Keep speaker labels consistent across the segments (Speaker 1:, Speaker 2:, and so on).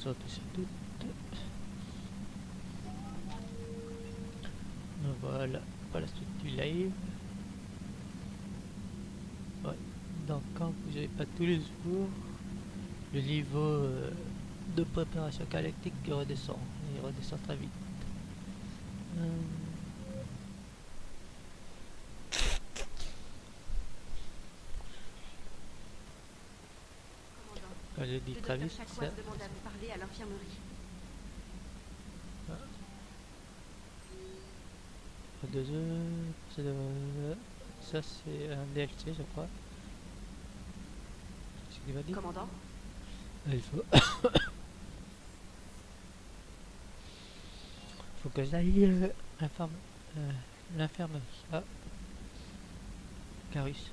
Speaker 1: sauter sur tout. Voilà, voilà la suite du live. Ouais. Donc quand vous n'avez pas tous les jours, le niveau de préparation galactique redescend. Il redescend très vite. Quand je dis très vite, ça...
Speaker 2: demande à vous parler à l'infirmerie.
Speaker 1: Ça c'est un DLC je crois. C'est ce qu'il va dire.
Speaker 2: Commandant,
Speaker 1: Il faut... faut que j'aille l'infirmerie. Ah. Carus.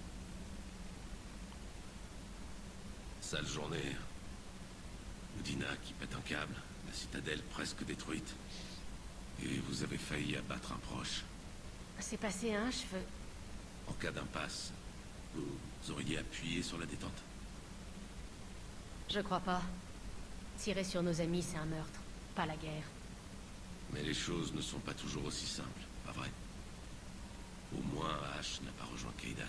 Speaker 3: Sale journée. Udina qui pète un câble, la citadelle presque détruite. Et vous avez failli abattre un proche.
Speaker 2: c'est passé un cheveu.
Speaker 3: En cas d'impasse, vous auriez appuyé sur la détente.
Speaker 2: Je crois pas. Tirer sur nos amis, c'est un meurtre, pas la guerre.
Speaker 3: Mais les choses ne sont pas toujours aussi simples, pas vrai? Au moins, Ash n'a pas rejoint Kaidan.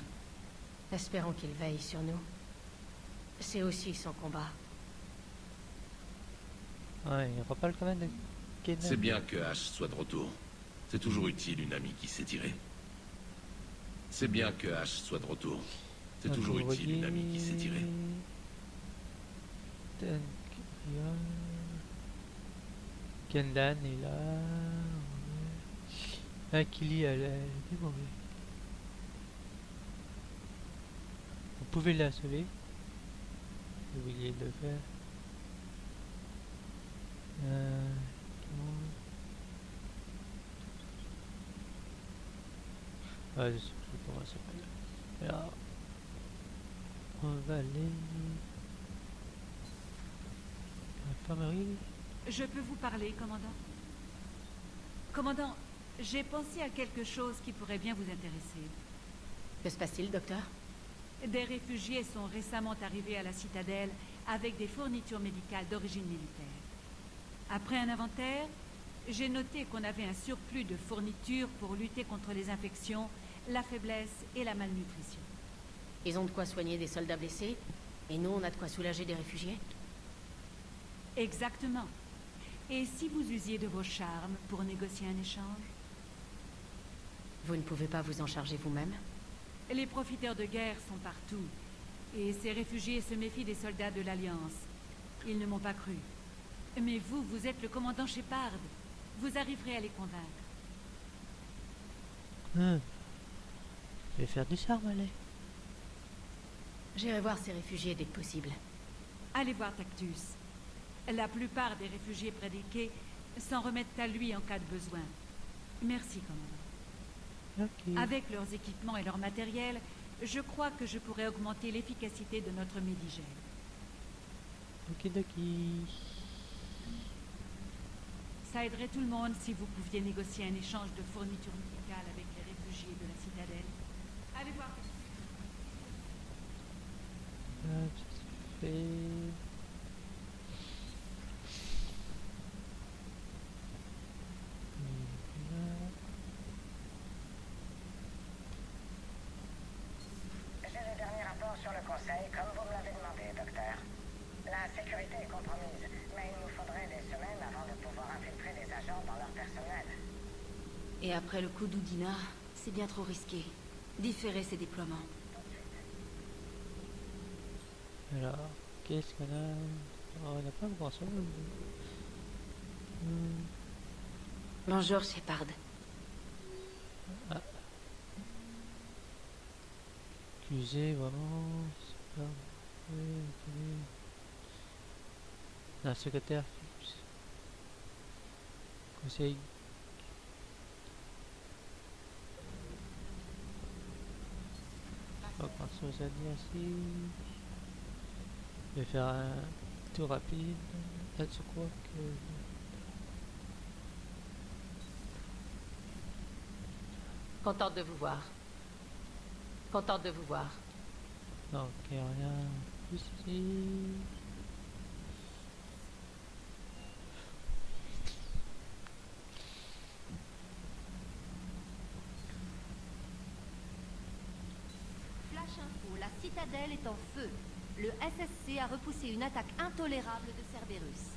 Speaker 2: Espérons qu'il veille sur nous. C'est aussi son combat.
Speaker 1: Ouais, il reparle quand même de Kaidan.
Speaker 3: C'est bien que Ash soit de retour. C'est toujours utile une amie qui sait tirer. C'est bien que Ash soit de retour. C'est toujours utile une amie qui sait tirer.
Speaker 1: Kendan est là. Ah, Kili, elle est mauvaise. Vous pouvez la sauver. J'ai oublié de le faire. Ah, je sais plus comment ça s'appelle. Alors, on va aller... Infirmerie.
Speaker 4: Je peux vous parler, commandant? Commandant, j'ai pensé à quelque chose qui pourrait bien vous intéresser.
Speaker 2: Que se passe-t-il, docteur?
Speaker 4: Des réfugiés sont récemment arrivés à la citadelle avec des fournitures médicales d'origine militaire. Après un inventaire, j'ai noté qu'on avait un surplus de fournitures pour lutter contre les infections, la faiblesse et la malnutrition.
Speaker 2: Ils ont de quoi soigner des soldats blessés, et nous, on a de quoi soulager des réfugiés?
Speaker 4: Exactement. Et si vous usiez de vos charmes pour négocier un échange?
Speaker 2: Vous ne pouvez pas vous en charger vous-même?
Speaker 4: Les profiteurs de guerre sont partout. Et ces réfugiés se méfient des soldats de l'Alliance. Ils ne m'ont pas cru. Mais vous, vous êtes le commandant Shepard. Vous arriverez à les convaincre.
Speaker 1: Je vais faire du charme, allez.
Speaker 2: J'irai voir ces réfugiés dès que possible.
Speaker 4: Allez voir Tactus. La plupart des réfugiés près des quais s'en remettent à lui en cas de besoin. Merci, commandant.
Speaker 1: Ok.
Speaker 4: Avec leurs équipements et leur matériel, je crois que je pourrais augmenter l'efficacité de notre médigel.
Speaker 1: Okidoki.
Speaker 4: Ça aiderait tout le monde si vous pouviez négocier un échange de fournitures médicales avec les réfugiés de la citadelle. Allez voir.
Speaker 1: Ça se fait.
Speaker 5: J'ai le dernier rapport sur le Conseil, comme vous me l'avez demandé, docteur. La sécurité est compromise, mais il nous faudrait des semaines avant de pouvoir infiltrer des agents dans leur personnel.
Speaker 2: Et après le coup d'Udina, c'est bien trop risqué. Différer ces déploiements.
Speaker 1: Alors, qu'est-ce qu'on a? Oh, on n'a pas grand chose.
Speaker 2: Bonjour, Shepard.
Speaker 1: Accusé, vraiment. C'est pas... La secrétaire fixe. Conseil. Pas grand chose à dire ici. Je vais faire un tour rapide. Là, je crois que...
Speaker 2: Contente de vous voir. Contente de vous voir.
Speaker 1: Donc, il n'y a rien plus ici.
Speaker 6: Flash info, la citadelle est en feu. Le SSC a repoussé une attaque intolérable de Cerberus.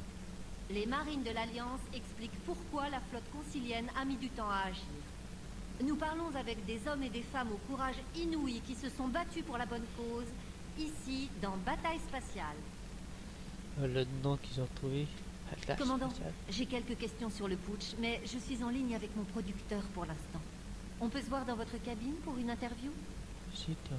Speaker 6: Les marines de l'Alliance expliquent pourquoi la flotte concilienne a mis du temps à agir. Nous parlons avec des hommes et des femmes au courage inouï qui se sont battus pour la bonne cause, ici, dans Bataille Spatiale.
Speaker 1: Le nom qu'ils ont trouvé. Flash
Speaker 6: Commandant,
Speaker 1: spatial.
Speaker 6: j'ai quelques questions sur le putsch, mais je suis en ligne avec mon producteur pour l'instant. On peut se voir dans votre cabine pour une interview?
Speaker 1: C'est un-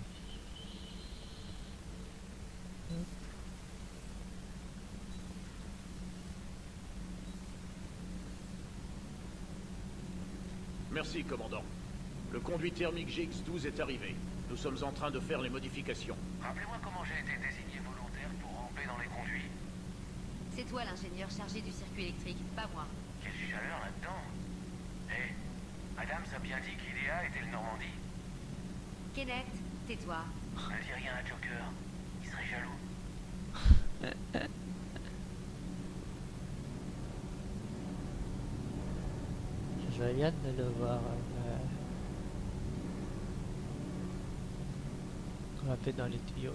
Speaker 7: Merci, commandant. Le conduit thermique GX-12 est arrivé. Nous sommes en train de faire les modifications.
Speaker 5: Rappelez-moi comment j'ai été désigné volontaire pour ramper dans les conduits.
Speaker 6: C'est toi l'ingénieur chargé du circuit électrique, pas moi.
Speaker 5: Quelle chaleur là-dedans. Hé, Adams a bien dit qu'IDEA était le Normandie.
Speaker 6: Kenneth, tais-toi.
Speaker 5: Ne dis rien à Joker. Il serait jaloux.
Speaker 1: Je viens de le voir. On l'a fait dans les tuyaux.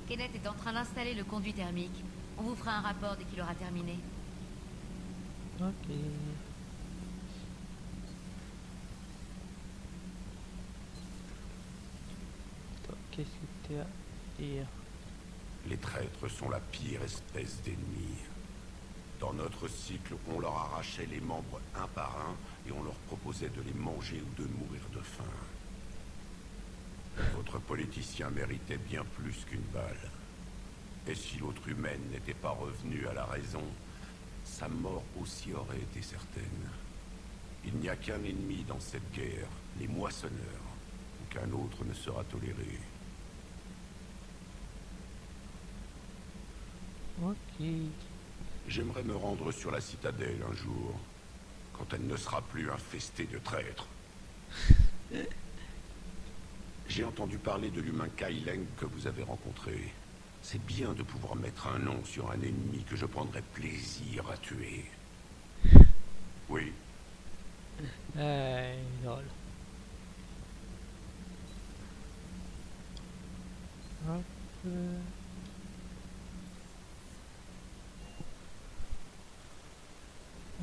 Speaker 6: Kenneth est en train d'installer le conduit thermique. On vous fera un rapport dès qu'il aura terminé.
Speaker 1: Ok. Attends, qu'est-ce que tu as à dire?
Speaker 3: Les traîtres sont la pire espèce d'ennemis. Dans notre cycle, on leur arrachait les membres un par un et on leur proposait de les manger ou de mourir de faim. Votre politicien méritait bien plus qu'une balle. Et si l'autre humaine n'était pas revenue à la raison, sa mort aussi aurait été certaine. Il n'y a qu'un ennemi dans cette guerre, les moissonneurs. Aucun autre ne sera toléré.
Speaker 1: Ok.
Speaker 3: J'aimerais me rendre sur la citadelle un jour, quand elle ne sera plus infestée de traîtres. J'ai entendu parler de l'humain Kaileng que vous avez rencontré. C'est bien de pouvoir mettre un nom sur un ennemi que je prendrais plaisir à tuer. Oui,
Speaker 1: Lol. Hop.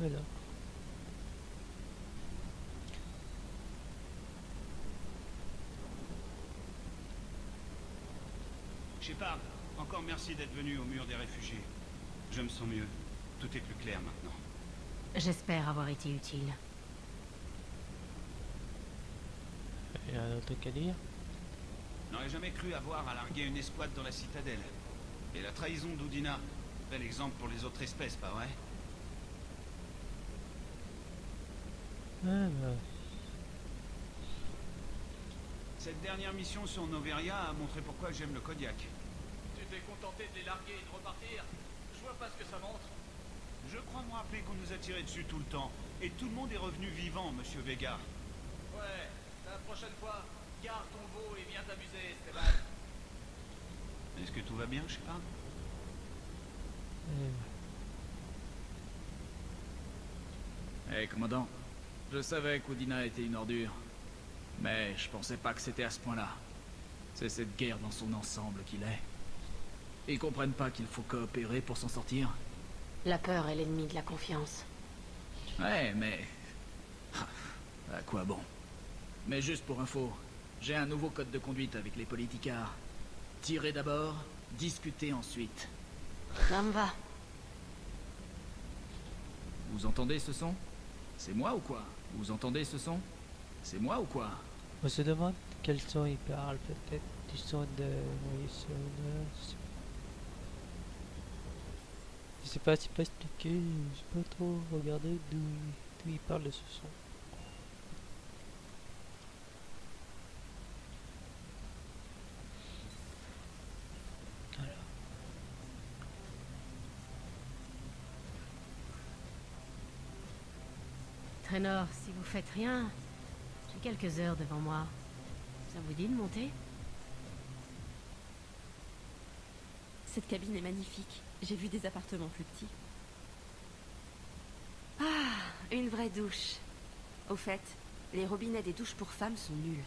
Speaker 1: Alors.
Speaker 8: Shepard, encore merci d'être venu au mur des réfugiés. Je me sens mieux. Tout est plus clair maintenant.
Speaker 2: J'espère avoir été utile.
Speaker 1: Il y a un autre truc à dire.
Speaker 8: N'aurais jamais cru avoir à larguer une escouade dans la citadelle. Et la trahison d'Udina. Bel exemple pour les autres espèces, pas vrai?
Speaker 1: Ah bah.
Speaker 8: Cette dernière mission sur Noveria a montré pourquoi j'aime le Kodiak.
Speaker 7: Tu t'es contenté de les larguer et de repartir? Je vois pas ce que ça montre.
Speaker 8: Je crois me rappeler qu'on nous a tiré dessus tout le temps. Et tout le monde est revenu vivant, monsieur Vega.
Speaker 7: Ouais, la prochaine fois, garde ton veau et viens t'amuser, Esteban.
Speaker 8: Est-ce que tout va bien, Shepard?
Speaker 1: Ouais.
Speaker 9: Commandant, je savais qu'Udina était une ordure. Mais je pensais pas que c'était à ce point-là. C'est cette guerre dans son ensemble qu'il est. Ils comprennent pas qu'il faut coopérer pour s'en sortir.
Speaker 2: La peur est l'ennemi de la confiance.
Speaker 9: Ouais, mais... À quoi bon? Mais juste pour info, j'ai un nouveau code de conduite avec les politicards. Tirer d'abord, discuter ensuite.
Speaker 2: Ça me va.
Speaker 9: Vous entendez ce son? C'est moi ou quoi? Vous entendez ce son? C'est moi ou quoi?
Speaker 1: On se demande quel son il parle, peut-être du son de... Oui, son de... Je sais pas, c'est pas expliqué, je sais pas trop regarder d'où il parle de ce son. Alors.
Speaker 2: Traynor, si vous faites rien, j'ai quelques heures devant moi. Ça vous dit de monter?
Speaker 10: Cette cabine est magnifique. J'ai vu des appartements plus petits. Ah, une vraie douche. Au fait, les robinets des douches pour femmes sont nuls.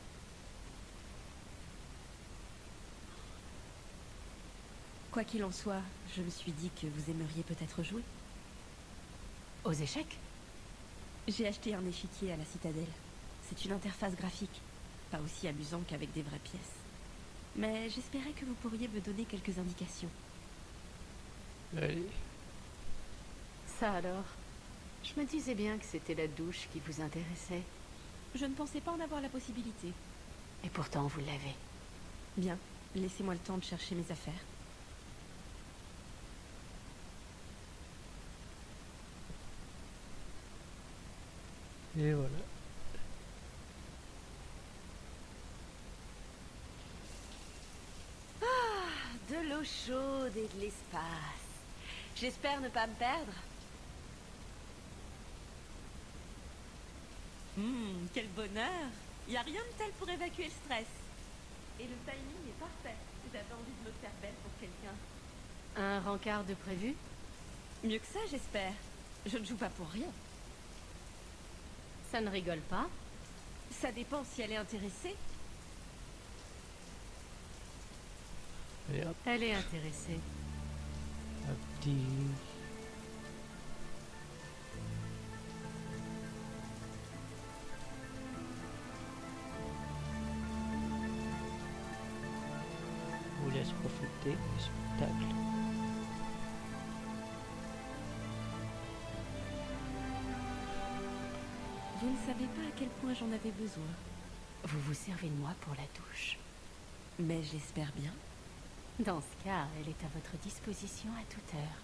Speaker 10: Quoi qu'il en soit, je me suis dit que vous aimeriez peut-être jouer.
Speaker 2: Aux échecs?
Speaker 10: J'ai acheté un échiquier à la citadelle. C'est une interface graphique, pas aussi amusant qu'avec des vraies pièces. Mais j'espérais que vous pourriez me donner quelques indications.
Speaker 1: Allez.
Speaker 2: Ça alors? Je me disais bien que c'était la douche qui vous intéressait.
Speaker 10: Je ne pensais pas en avoir la possibilité.
Speaker 2: Et pourtant, vous l'avez.
Speaker 10: Bien, laissez-moi le temps de chercher mes affaires.
Speaker 1: Et voilà.
Speaker 6: De l'eau chaude et de l'espace. J'espère ne pas me perdre.
Speaker 10: Quel bonheur! Y a rien de tel pour évacuer le stress. Et le timing est parfait. J'avais envie de me faire belle pour quelqu'un.
Speaker 2: Un rencard de prévu?
Speaker 10: Mieux que ça, j'espère. Je ne joue pas pour rien.
Speaker 2: Ça ne rigole pas?
Speaker 10: Ça dépend si elle est intéressée.
Speaker 1: Et hop,
Speaker 2: Elle est intéressée.
Speaker 1: un petit... On vous laisse profiter du spectacle.
Speaker 10: Vous ne savez pas à quel point j'en avais besoin.
Speaker 2: Vous vous servez de moi pour la douche.
Speaker 10: Mais j'espère bien.
Speaker 2: Dans ce cas, elle est à votre disposition à toute heure.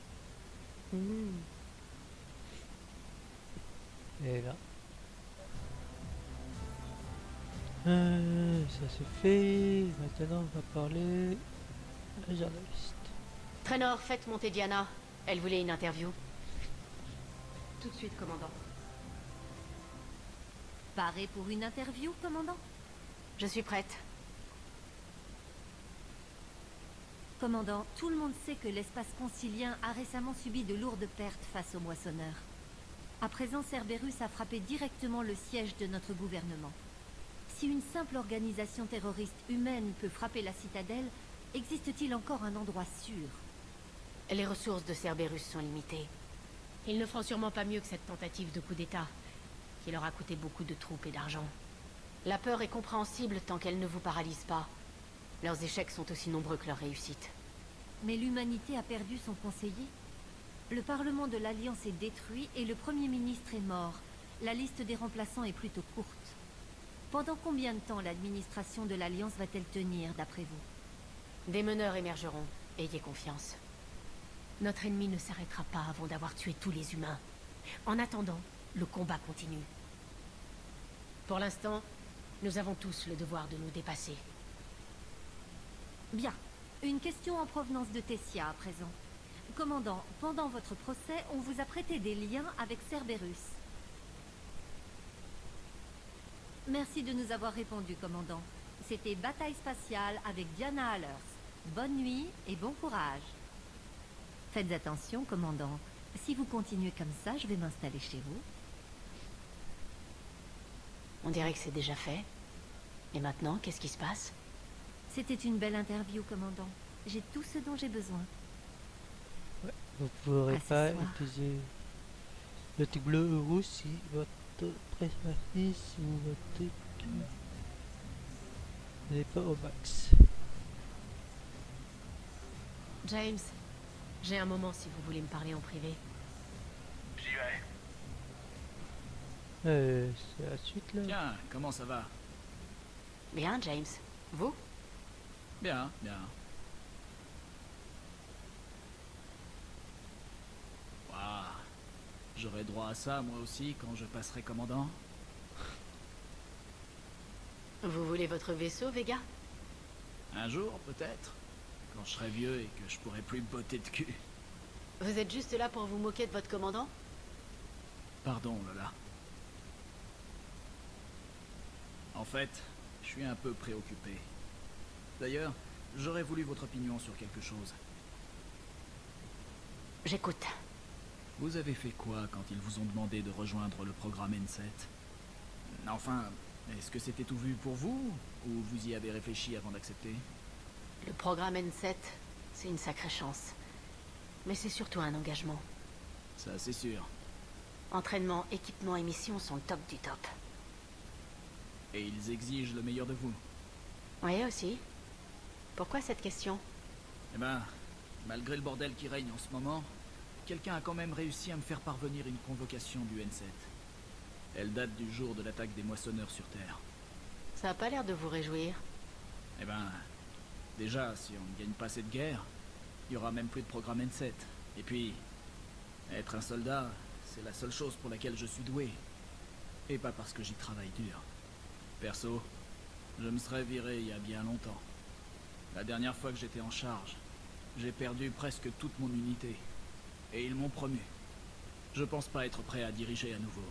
Speaker 1: Et là. Ça c'est fait. Maintenant on va parler à la journaliste.
Speaker 2: Traynor, faites monter Diana. Elle voulait une interview.
Speaker 6: Tout de suite, commandant. Paré pour une interview, commandant?
Speaker 2: Je suis prête.
Speaker 6: Commandant, tout le monde sait que l'espace concilien a récemment subi de lourdes pertes face aux moissonneurs. À présent, Cerberus a frappé directement le siège de notre gouvernement. Si une simple organisation terroriste humaine peut frapper la citadelle, existe-t-il encore un endroit sûr?
Speaker 2: Les ressources de Cerberus sont limitées. Ils ne feront sûrement pas mieux que cette tentative de coup d'État, qui leur a coûté beaucoup de troupes et d'argent. La peur est compréhensible tant qu'elle ne vous paralyse pas. Leurs échecs sont aussi nombreux que leurs réussites.
Speaker 6: Mais l'humanité a perdu son conseiller. Le Parlement de l'Alliance est détruit et le Premier ministre est mort. La liste des remplaçants est plutôt courte. Pendant combien de temps l'administration de l'Alliance va-t-elle tenir, d'après vous?
Speaker 2: Des meneurs émergeront. Ayez confiance. Notre ennemi ne s'arrêtera pas avant d'avoir tué tous les humains. En attendant, le combat continue. Pour l'instant, nous avons tous le devoir de nous dépasser.
Speaker 6: Bien. Une question en provenance de Tessia à présent. Commandant, pendant votre procès, on vous a prêté des liens avec Cerberus. Merci de nous avoir répondu, commandant. C'était Bataille spatiale avec Diana Allers. Bonne nuit et bon courage. Faites attention, commandant. Si vous continuez comme ça, je vais m'installer chez vous.
Speaker 2: On dirait que c'est déjà fait. Et maintenant, qu'est-ce qui se passe?
Speaker 6: C'était une belle interview, commandant. J'ai tout ce dont j'ai besoin.
Speaker 1: Ouais, vous ne pourrez
Speaker 6: À ce
Speaker 1: pas
Speaker 6: soir.
Speaker 1: utiliser le truc bleu ou rouge si votre préface ou votre truc n'est pas au max.
Speaker 2: James, j'ai un moment si vous voulez me parler en privé.
Speaker 7: J'y vais.
Speaker 1: C'est la suite là.
Speaker 9: Tiens, comment ça va?
Speaker 2: Bien, James. Vous?
Speaker 9: Bien, bien. Waouh. J'aurai droit à ça, moi aussi, quand je passerai commandant?
Speaker 2: Vous voulez votre vaisseau, Vega?
Speaker 9: Un jour, peut-être. Quand je serai vieux et que je pourrai plus me botter de cul.
Speaker 2: Vous êtes juste là pour vous moquer de votre commandant?
Speaker 9: Pardon, Lola. En fait, je suis un peu préoccupé. D'ailleurs, j'aurais voulu votre opinion sur quelque chose.
Speaker 2: J'écoute.
Speaker 9: Vous avez fait quoi quand ils vous ont demandé de rejoindre le programme N7? Enfin, est-ce que c'était tout vu pour vous? Ou vous y avez réfléchi avant d'accepter?
Speaker 2: Le programme N7, C'est une sacrée chance. Mais c'est surtout un engagement.
Speaker 9: Ça, c'est sûr.
Speaker 2: Entraînement, équipement et mission sont le top du top.
Speaker 9: Et ils exigent le meilleur de vous.
Speaker 2: Oui, aussi. Pourquoi cette question?
Speaker 9: Eh ben, malgré le bordel qui règne en ce moment, quelqu'un a quand même réussi à me faire parvenir une convocation du N7. Elle date du jour de l'attaque des moissonneurs sur Terre.
Speaker 2: Ça a pas l'air de vous réjouir.
Speaker 9: Eh ben, déjà, si on ne gagne pas cette guerre, il y aura même plus de programme N7. Et puis, être un soldat, c'est la seule chose pour laquelle je suis doué. Et pas parce que j'y travaille dur. Perso, je me serais viré il y a bien longtemps. La dernière fois que j'étais en charge, j'ai perdu presque toute mon unité. Et ils m'ont promu. Je pense pas être prêt à diriger à nouveau.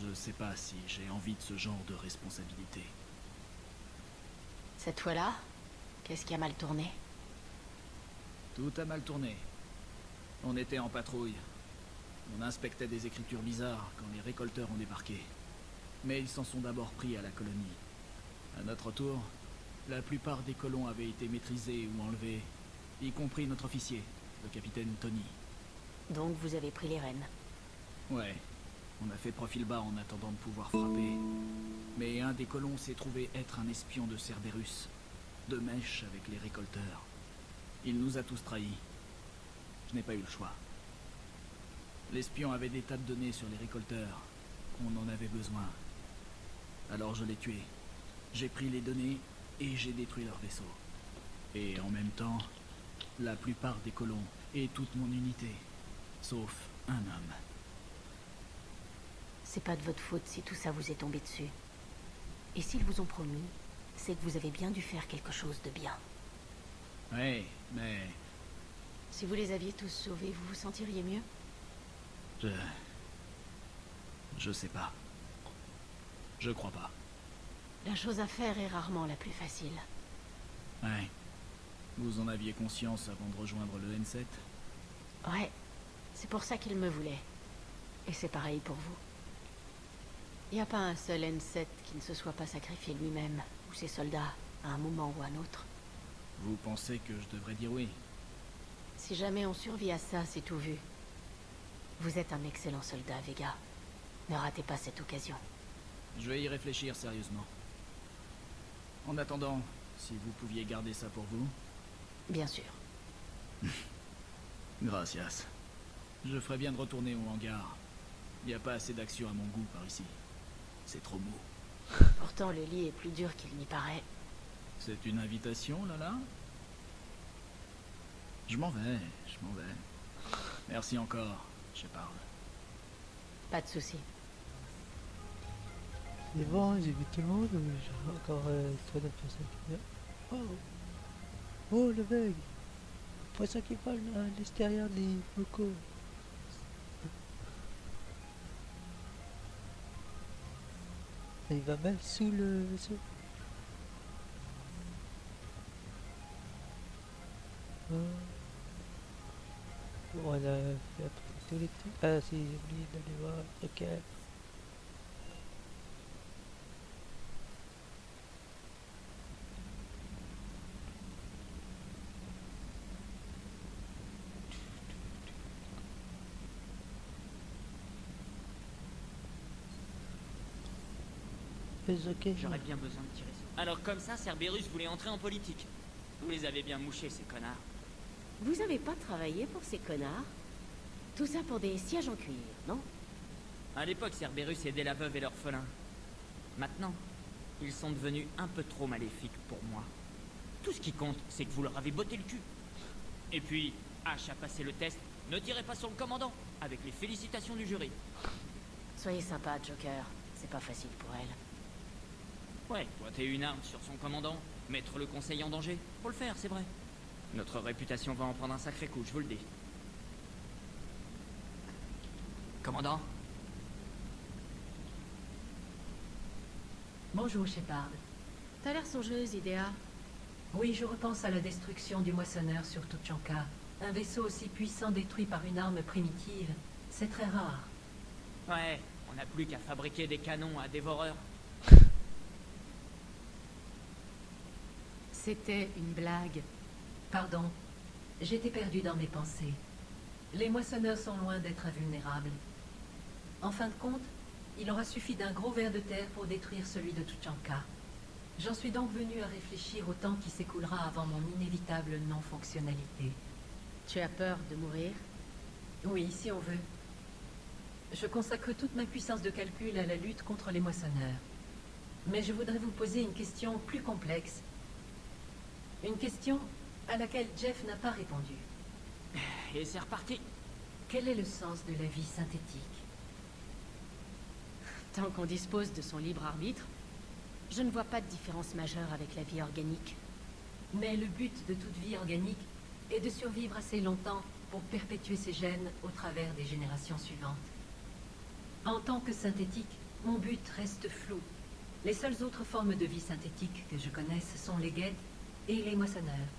Speaker 9: Je sais pas si j'ai envie de ce genre de responsabilité.
Speaker 2: Cette fois-là, qu'est-ce qui a mal tourné?
Speaker 9: Tout a mal tourné. On était en patrouille. On inspectait des écritures bizarres quand les récolteurs ont débarqué. Mais ils s'en sont d'abord pris à la colonie. À notre tour, la plupart des colons avaient été maîtrisés ou enlevés, y compris notre officier, le capitaine Tony.
Speaker 2: Donc vous avez pris les rênes.
Speaker 9: Ouais, on a fait profil bas en attendant de pouvoir frapper. Mais un des colons s'est trouvé être un espion de Cerberus, de mèche avec les récolteurs. Il nous a tous trahis. Je n'ai pas eu le choix. L'espion avait des tas de données sur les récolteurs. On en avait besoin. Alors je l'ai tué. J'ai pris les données et j'ai détruit leur vaisseau. Et en même temps, la plupart des colons et toute mon unité, sauf un homme.
Speaker 2: C'est pas de votre faute si tout ça vous est tombé dessus. Et s'ils vous ont promu, c'est que vous avez bien dû faire quelque chose de bien.
Speaker 9: Ouais, mais...
Speaker 2: Si vous les aviez tous sauvés, vous vous sentiriez mieux?
Speaker 9: Je sais pas. Je crois pas.
Speaker 2: La chose à faire est rarement la plus facile.
Speaker 9: Ouais. Vous en aviez conscience avant de rejoindre le N7?
Speaker 2: Ouais, c'est pour ça qu'il me voulait. Et c'est pareil pour vous. Y a pas un seul N7 qui ne se soit pas sacrifié lui-même, ou ses soldats, à un moment ou à un autre.
Speaker 9: Vous pensez que je devrais dire oui?
Speaker 2: Si jamais on survit à ça, c'est tout vu. Vous êtes un excellent soldat, Vega. Ne ratez pas cette occasion.
Speaker 9: Je vais y réfléchir sérieusement. En attendant, si vous pouviez garder ça pour vous...
Speaker 2: Bien sûr.
Speaker 9: Gracias. Je ferais bien de retourner au hangar. Il n'y a pas assez d'action à mon goût par ici. C'est trop mou.
Speaker 2: Pourtant, le lit est plus dur qu'il n'y paraît.
Speaker 9: C'est une invitation, là? Je m'en vais. Merci encore, Shepard.
Speaker 2: Pas de souci.
Speaker 1: C'est bon, j'ai vu tout le monde ou j'ai encore trop de personnes qui viennent. Oh! Oh, le bug! Pas ça qui vole à l'extérieur des locaux. Il va même sous le vaisseau. Oh. Bon, on a fait à peu près tous les trucs. Ah si, j'ai oublié d'aller voir. Ok. Ok.
Speaker 11: J'aurais bien besoin de tirer sur... Alors comme ça, Cerberus voulait entrer en politique. Vous les avez bien mouchés, ces connards.
Speaker 2: Vous avez pas travaillé pour ces connards? Tout ça pour des sièges en cuir, non?
Speaker 11: À l'époque, Cerberus aidait la veuve et l'orphelin. Maintenant, ils sont devenus un peu trop maléfiques pour moi. Tout ce qui compte, c'est que vous leur avez botté le cul. Et puis, Ash a passé le test. Ne tirez pas sur le commandant, avec les félicitations du jury.
Speaker 2: Soyez sympa, Joker. C'est pas facile pour elle.
Speaker 11: Ouais, pointer une arme sur son commandant, mettre le conseil en danger. Faut le faire, c'est vrai. Notre réputation va en prendre un sacré coup, je vous le dis. Commandant?
Speaker 12: Bonjour, Shepard.
Speaker 2: T'as l'air songeuse, Idea.
Speaker 12: Oui, je repense à la destruction du moissonneur sur Tuchanka. Un vaisseau aussi puissant détruit par une arme primitive, c'est très rare.
Speaker 11: Ouais, on n'a plus qu'à fabriquer des canons à dévoreurs.
Speaker 2: C'était une blague.
Speaker 12: Pardon, j'étais perdue dans mes pensées. Les moissonneurs sont loin d'être invulnérables. En fin de compte, il aura suffi d'un gros ver de terre pour détruire celui de Tuchanka. J'en suis donc venue à réfléchir au temps qui s'écoulera avant mon inévitable non-fonctionnalité.
Speaker 2: Tu as peur de mourir?
Speaker 12: Oui, si on veut. Je consacre toute ma puissance de calcul à la lutte contre les moissonneurs. Mais je voudrais vous poser une question plus complexe. Une question à laquelle Jeff n'a pas répondu.
Speaker 11: Et c'est reparti.
Speaker 12: Quel est le sens de la vie synthétique?
Speaker 2: Tant qu'on dispose de son libre arbitre, je ne vois pas de différence majeure avec la vie organique.
Speaker 12: Mais le but de toute vie organique est de survivre assez longtemps pour perpétuer ses gènes au travers des générations suivantes. En tant que synthétique, mon but reste flou. Les seules autres formes de vie synthétique que je connaisse sont les guettes et les moissonneurs.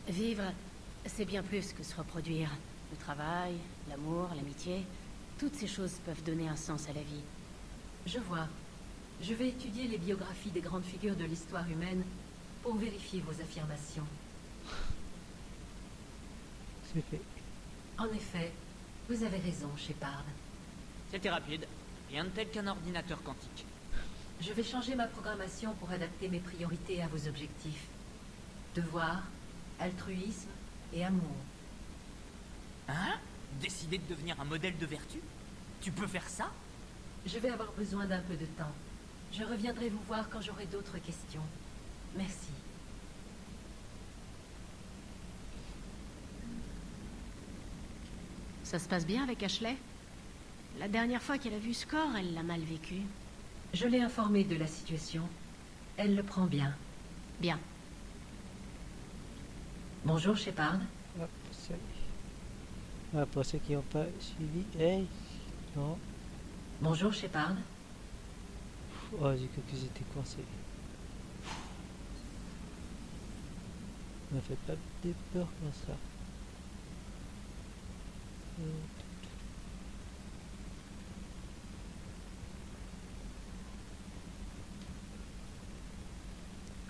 Speaker 2: Vivre, c'est bien plus que se reproduire. Le travail, l'amour, l'amitié, toutes ces choses peuvent donner un sens à la vie.
Speaker 12: Je vois. Je vais étudier les biographies des grandes figures de l'histoire humaine pour vérifier vos affirmations.
Speaker 1: C'est fait.
Speaker 12: En effet, vous avez raison, Shepard.
Speaker 11: C'était rapide. Rien de tel qu'un ordinateur quantique.
Speaker 12: Je vais changer ma programmation pour adapter mes priorités à vos objectifs. Devoir, altruisme et amour.
Speaker 11: Hein? Décider de devenir un modèle de vertu? Tu peux faire ça?
Speaker 12: Je vais avoir besoin d'un peu de temps. Je reviendrai vous voir quand j'aurai d'autres questions. Merci.
Speaker 2: Ça se passe bien avec Ashley? La dernière fois qu'elle a vu Score, elle l'a mal vécu.
Speaker 12: Je l'ai informée de la situation. Elle le prend bien.
Speaker 2: Bien.
Speaker 12: Bonjour, Shepard.
Speaker 1: Hop, ça y est. Ah, pour ceux qui n'ont pas suivi, hey, non.
Speaker 12: Bonjour, Shepard.
Speaker 1: Oh, j'ai cru que j'étais coincé. Ne fait pas des peurs comme ça.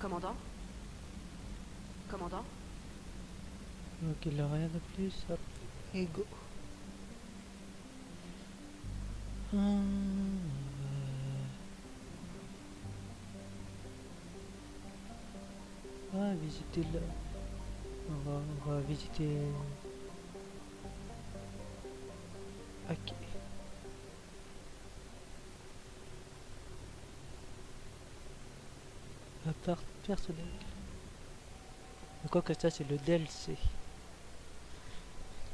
Speaker 10: Commandant? Commandant?
Speaker 1: Donc il n'a rien de plus, hop, et go. Visiter là. On va visiter. Ok. Appart personnel. Quoi que ça c'est le DLC.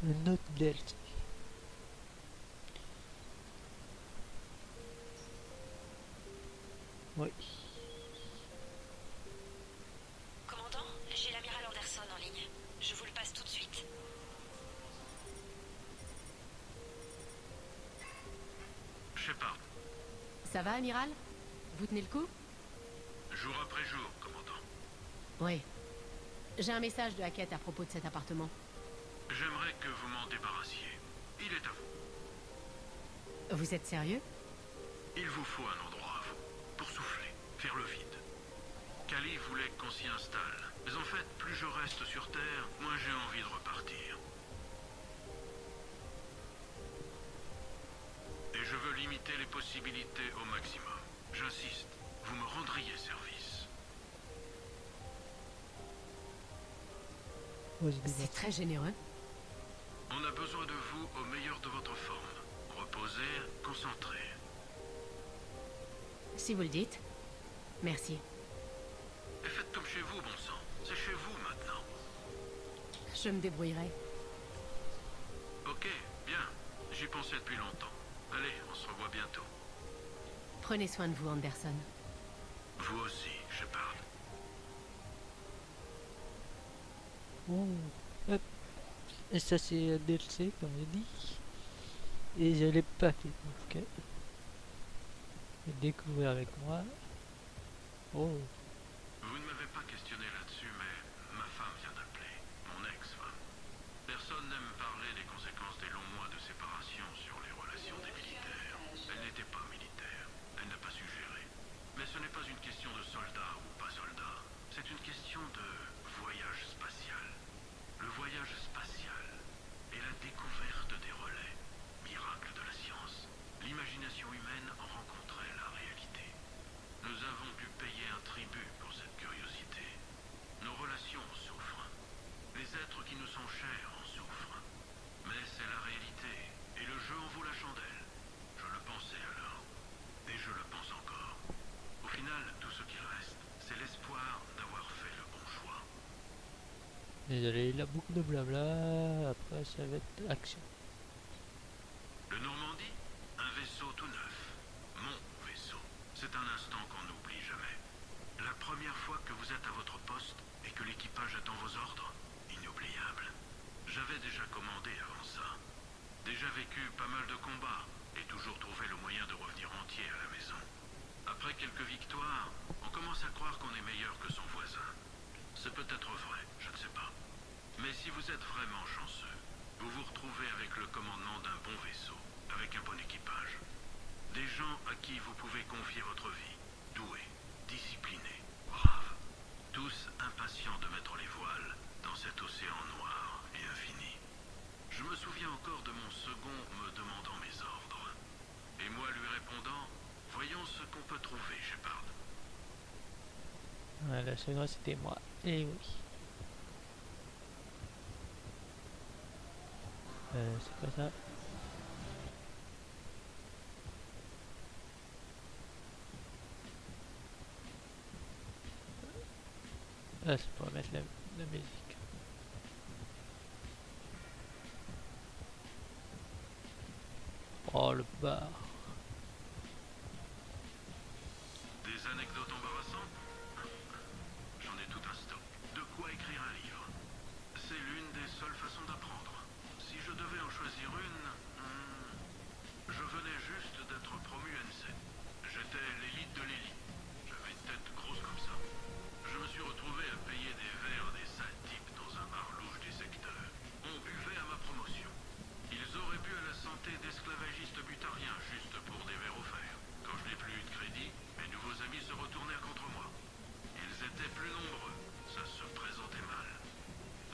Speaker 1: Un autre DLC. Oui.
Speaker 13: Commandant, j'ai l'amiral Anderson en ligne. Je vous le passe tout de suite.
Speaker 14: Shepard.
Speaker 2: Ça va, amiral? Vous tenez le coup?
Speaker 14: Jour après jour, commandant.
Speaker 2: Oui. J'ai un message de Hackett à propos de cet appartement.
Speaker 14: J'aimerais que vous m'en débarrassiez. Il est à vous.
Speaker 2: Vous êtes sérieux?
Speaker 14: Il vous faut un endroit à vous, pour souffler, faire le vide. Kali voulait qu'on s'y installe. Mais en fait, plus je reste sur Terre, moins j'ai envie de repartir. Et je veux limiter les possibilités au maximum. J'insiste, vous me rendriez service.
Speaker 2: C'est très généreux.
Speaker 14: On a besoin de vous au meilleur de votre forme. Reposé, concentré.
Speaker 2: Si vous le dites. Merci.
Speaker 14: Et faites comme chez vous, bon sang. C'est chez vous maintenant.
Speaker 2: Je me débrouillerai.
Speaker 14: Ok, bien. J'y pensais depuis longtemps. Allez, on se revoit bientôt.
Speaker 2: Prenez soin de vous, Anderson.
Speaker 14: Vous aussi, Shepard.
Speaker 1: Oh, hop. Et ça c'est un DLC comme je dis. Et je l'ai pas fait donc. Découvrir avec moi. Oh.
Speaker 14: Vous ne m'avez pas questionné là-dessus, mais ma femme vient d'appeler. Mon ex-femme. Personne n'aime parler des conséquences des longs mois de séparation sur les relations des militaires. Elle n'était pas militaire. Elle n'a pas su gérer. Mais ce n'est pas une question de soldat ou pas soldat. C'est une question de voyage spatial. final, tout ce qu'il reste, c'est l'espoir d'avoir fait le bon choix.
Speaker 1: Désolé, il a beaucoup de blabla. Après, ça va être action.
Speaker 14: Le Normandie, un vaisseau tout neuf. Mon vaisseau. C'est un instant qu'on n'oublie jamais. La première fois que vous êtes à votre poste et que l'équipage attend vos ordres, inoubliable. J'avais déjà commandé avant ça. Déjà vécu pas mal de combats et toujours trouvé le moyen de revenir entier à la maison. Après quelques victoires, on commence à croire qu'on est meilleur que son voisin. C'est peut-être vrai, je ne sais pas. Mais si vous êtes vraiment chanceux, vous vous retrouvez avec le commandement d'un bon vaisseau, avec un bon équipage. Des gens à qui vous pouvez confier votre vie, doués, disciplinés, braves. Tous impatients de mettre les voiles dans cet océan noir et infini. Je me souviens encore de mon second me demandant mes ordres. Et moi lui répondant, voyons ce qu'on peut trouver, Shepard.
Speaker 1: Ouais, la seconde c'était moi. Et oui. C'est quoi ça? Ah, c'est pour mettre la musique. Oh, le bar.
Speaker 14: Des anecdotes embarrassantes? J'en ai tout un stock. De quoi écrire un livre. C'est l'une des seules façons d'apprendre. Si je devais en choisir une... je venais juste d'être promu N7. J'étais l'élite de l'élite. J'avais une tête grosse comme ça. Je me suis retrouvé à payer des verres des sales types dans un bar louche du secteur. On buvait à ma promotion. Ils auraient bu à la santé d'esclavagistes butariens juste pour des verres offerts. Quand je n'ai plus eu de crédit, mes nouveaux amis se retournèrent contre moi. Ils étaient plus nombreux, ça se présentait mal.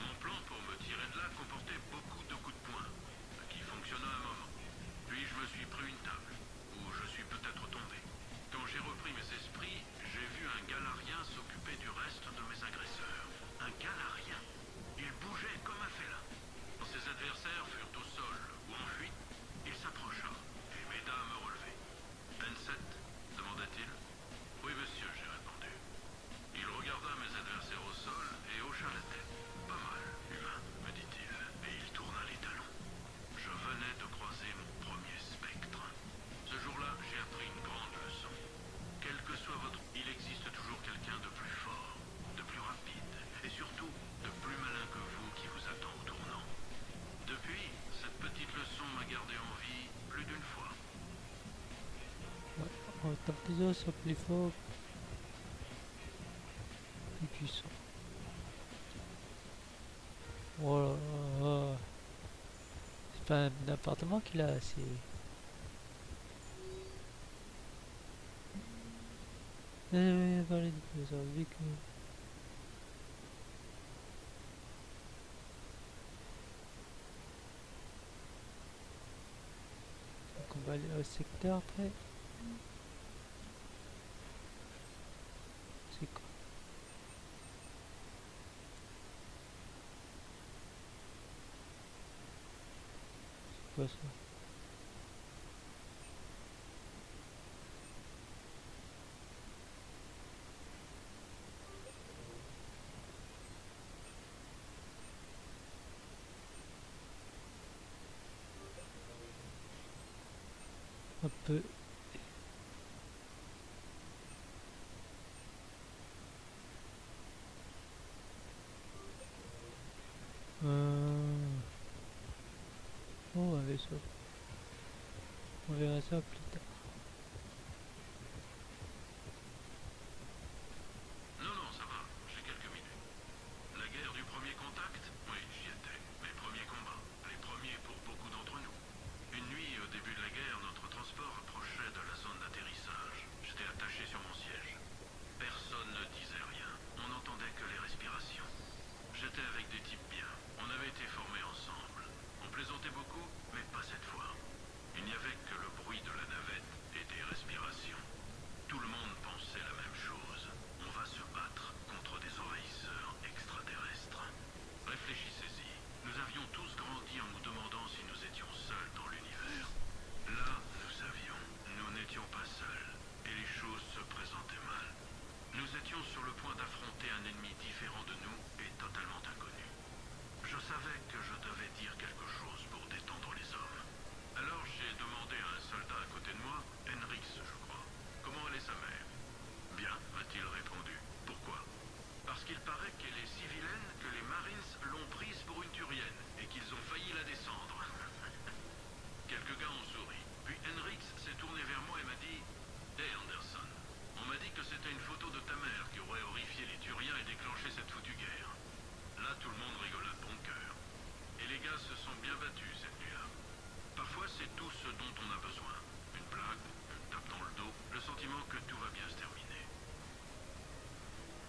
Speaker 14: Mon plan pour me tirer de là comportait beaucoup de coups de poing, qui fonctionna un moment. Puis je me suis pris une table, où je suis peut-être tombé. Quand j'ai repris mes esprits, j'ai vu un galarien s'occuper du reste de mes agresseurs. Un galarien. Il bougeait comme un félin. Quand ses adversaires furent au sol ou en fuite, il s'approcha et m'aida à me relever. N7 demanda-t-il. Oui, monsieur, j'ai répondu. Il regarda mes adversaires au sol et hocha la tête. Pas mal, humain, me dit-il, et il tourna les talons. Je venais de croiser mon premier spectre. Ce jour-là, j'ai appris une grande leçon. Quel que soit votre... Il existe toujours quelqu'un de plus fort, de plus rapide, et surtout de plus malin que vous qui vous attend au tournant. Depuis, cette petite leçon m'a gardé en vie plus d'une fois.
Speaker 1: Ouais, tant que les os sont plus forts, plus puissants. Oh là là. C'est pas un appartement qu'il a, c'est... parler de dinosaures, vu que... Donc on va aller au secteur après. C'est quoi? C'est quoi ça? Un peu. Oh, un vaisseau. On verra ça plus tard.
Speaker 14: Non, ça va, j'ai quelques minutes. La guerre du premier contact? Oui, j'y étais. Les premiers combats. Les premiers pour beaucoup d'entre nous. Une nuit, au début de la guerre, notre transport approchait de la zone d'atterrissage. J'étais attaché sur mon siège. Personne ne disait rien. On n'entendait que les respirations. J'étais avec des types bien. On avait été formés ensemble. On plaisantait beaucoup, mais pas cette fois. Il n'y avait que le bruit de la navette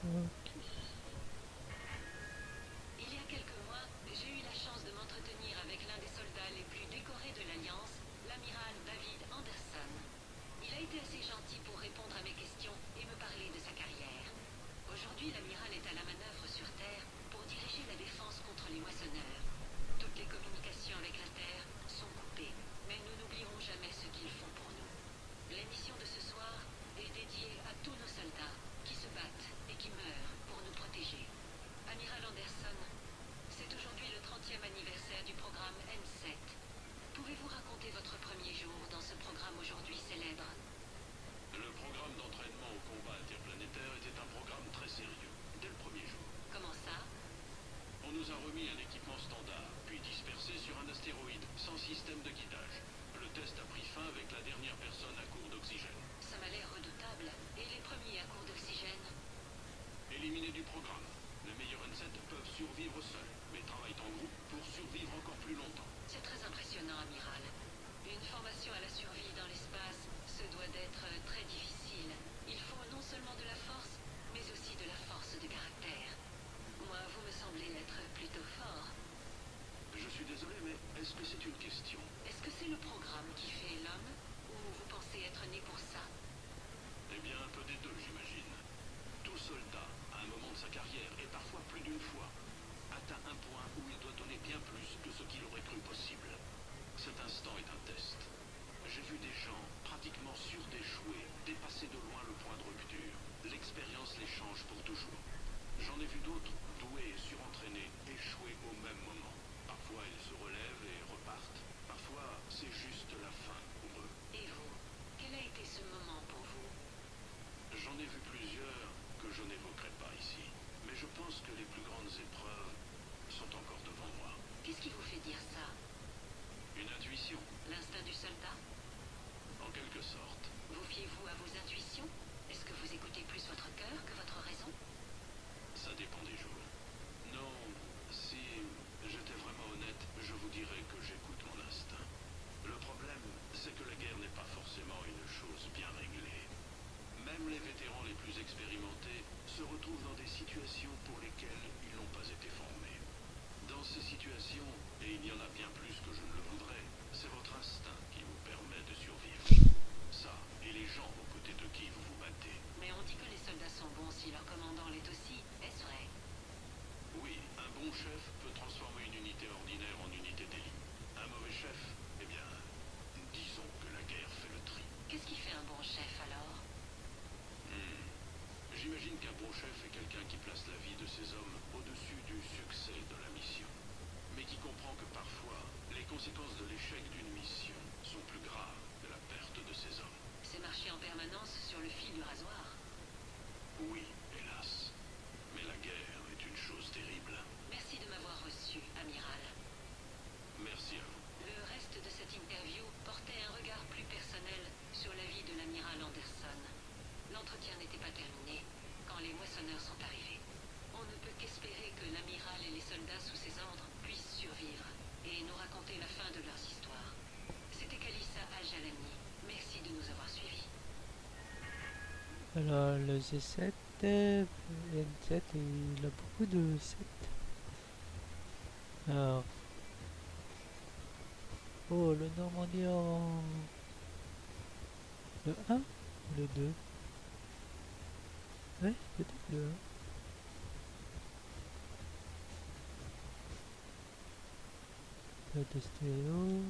Speaker 1: Ok.
Speaker 13: Il y a quelques mois, j'ai eu la chance de m'entretenir avec l'un des soldats les plus décorés de l'Alliance, l'amiral David Anderson. Il a été assez gentil pour répondre à mes questions et me parler de sa carrière. Aujourd'hui, l'amiral est à la manœuvre sur Terre pour diriger la défense contre les moissonneurs. Toutes les communications avec la Terre sont coupées, mais nous n'oublierons jamais ce qu'ils font pour nous. L'émission de ce soir est dédiée à tous nos soldats qui se battent et qui meurent pour nous protéger. Amiral Anderson, c'est aujourd'hui le 30e anniversaire du programme N7. Pouvez-vous raconter votre premier jour dans ce programme aujourd'hui célèbre?
Speaker 14: Le programme d'entraînement au combat interplanétaire était un programme très sérieux, dès le premier jour.
Speaker 13: Comment ça?
Speaker 14: On nous a remis un équipement standard, puis dispersé sur un astéroïde, sans système de guidage. Le test a pris fin avec la dernière personne à court d'oxygène.
Speaker 13: Ça m'a l'air redoutable. Et les premiers à court d'oxygène?
Speaker 14: Éliminés du programme. Les meilleurs N7 peuvent survivre seuls, mais travaillent en groupe pour survivre encore plus longtemps.
Speaker 13: C'est très impressionnant, amiral. Une formation à la survie dans l'espace se doit d'être très difficile. Il faut non seulement de la force, mais aussi de la force de caractère. Moi, vous me semblez être plutôt fort.
Speaker 14: Je suis désolé, mais est-ce que c'est une question?
Speaker 13: Est-ce que c'est le programme qui fait l'homme, ou vous pensez être né pour ça?
Speaker 14: Eh bien, un peu des deux, j'imagine. Tout soldat, à un moment de sa carrière, et parfois plus d'une fois, atteint un point où il doit donner bien plus que ce qu'il aurait cru possible. Cet instant est un test. J'ai vu des gens, pratiquement sûrs d'échouer, dépasser de loin le point de rupture. L'expérience les change pour toujours. J'en ai vu d'autres, doués et surentraînés, échouer au même moment. Parfois, ils se relèvent et repartent. Parfois, c'est juste la fin pour eux.
Speaker 13: Et vous? Quel a été ce moment pour vous?
Speaker 14: J'en ai vu plusieurs que je n'évoquerai pas ici. Mais je pense que les plus grandes épreuves sont encore devant moi.
Speaker 13: Qu'est-ce qui vous fait dire ça?
Speaker 14: Une intuition,
Speaker 13: L'instinct du soldat?
Speaker 14: en quelque sorte.
Speaker 13: Vous fiez-vous à vos intuitions? Est-ce que vous écoutez plus votre cœur que votre raison?
Speaker 14: Ça dépend des jours. Non, si j'étais vraiment honnête, je vous dirais que j'écoute mon instinct. Le problème, c'est que la guerre n'est pas forcément une chose bien réglée. Même les vétérans les plus expérimentés se retrouvent dans des situations pour lesquelles ils n'ont pas été formés. Dans ces situations, et il y en a bien plus que je ne le voudrais, c'est votre instinct qui vous permet de survivre. Ça, et les gens aux côtés de qui vous vous battez.
Speaker 13: Mais on dit que les soldats sont bons si leur commandant l'est aussi. Est-ce vrai?
Speaker 14: Oui, un bon chef peut transformer une unité ordinaire en unité d'élite. Un mauvais chef, eh bien, disons que la guerre fait le tri.
Speaker 13: Qu'est-ce qui fait un bon chef alors?
Speaker 14: J'imagine qu'un bon chef est quelqu'un qui place la vie de ses hommes au-dessus du succès de la mission. Mais qui comprend que parfois, les conséquences de l'échec d'une mission sont plus graves que la perte de ses hommes.
Speaker 13: C'est marcher en permanence sur le fil du rasoir.
Speaker 14: Oui, hélas. Mais la guerre est une chose terrible.
Speaker 13: Merci de m'avoir reçu, amiral.
Speaker 14: Merci à vous.
Speaker 13: Le reste de cette interview portait un regard plus personnel sur la vie de l'amiral Anderson. L'entretien n'était pas terminé quand les moissonneurs sont arrivés. On ne peut qu'espérer que l'amiral et les soldats sous ses ordres puissent survivre et nous raconter la fin de leurs histoires. C'était Kalissa Al-Jalani. Merci de nous avoir suivis.
Speaker 1: Alors le Z7, N7, il a beaucoup de 7. Alors. Oh, le Normandie en... Le 1 ou le 2? Ouais, peut-être le 1. Là, de stéréo.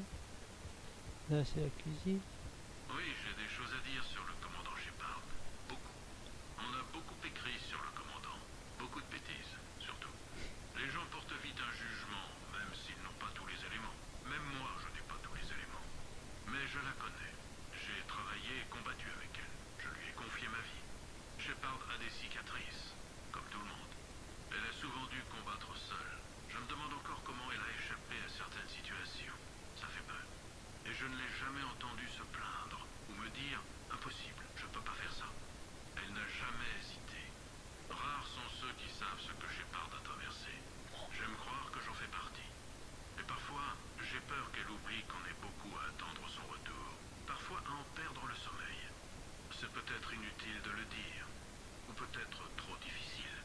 Speaker 1: Là, c'est la cuisine.
Speaker 14: Oui, j'ai des choses à dire sur le commandant Shepard. Beaucoup. On a beaucoup écrit sur le commandant. Beaucoup de bêtises, surtout. Les gens portent vite un jugement, même s'ils n'ont pas tous les éléments. Même moi, je n'ai pas tous les éléments. Mais je la connais. J'ai travaillé et combattu avec elle. Je lui ai confié ma vie. Shepard a des cicatrices, comme tout le monde. Elle a souvent dû combattre seule. Je me demande encore comment elle a échappé à certaines situations. Ça fait peur. Et je ne l'ai jamais entendu se plaindre ou me dire « Impossible, je peux pas faire ça ». Elle n'a jamais hésité. Rares sont ceux qui savent ce que Shepard a traversé. J'aime croire que j'en fais partie. Mais parfois, j'ai peur qu'elle oublie qu'on est beaucoup à attendre son retour. Parfois à en perdre le sommeil. C'est peut-être inutile de le dire. Ou peut-être peut-être trop difficile.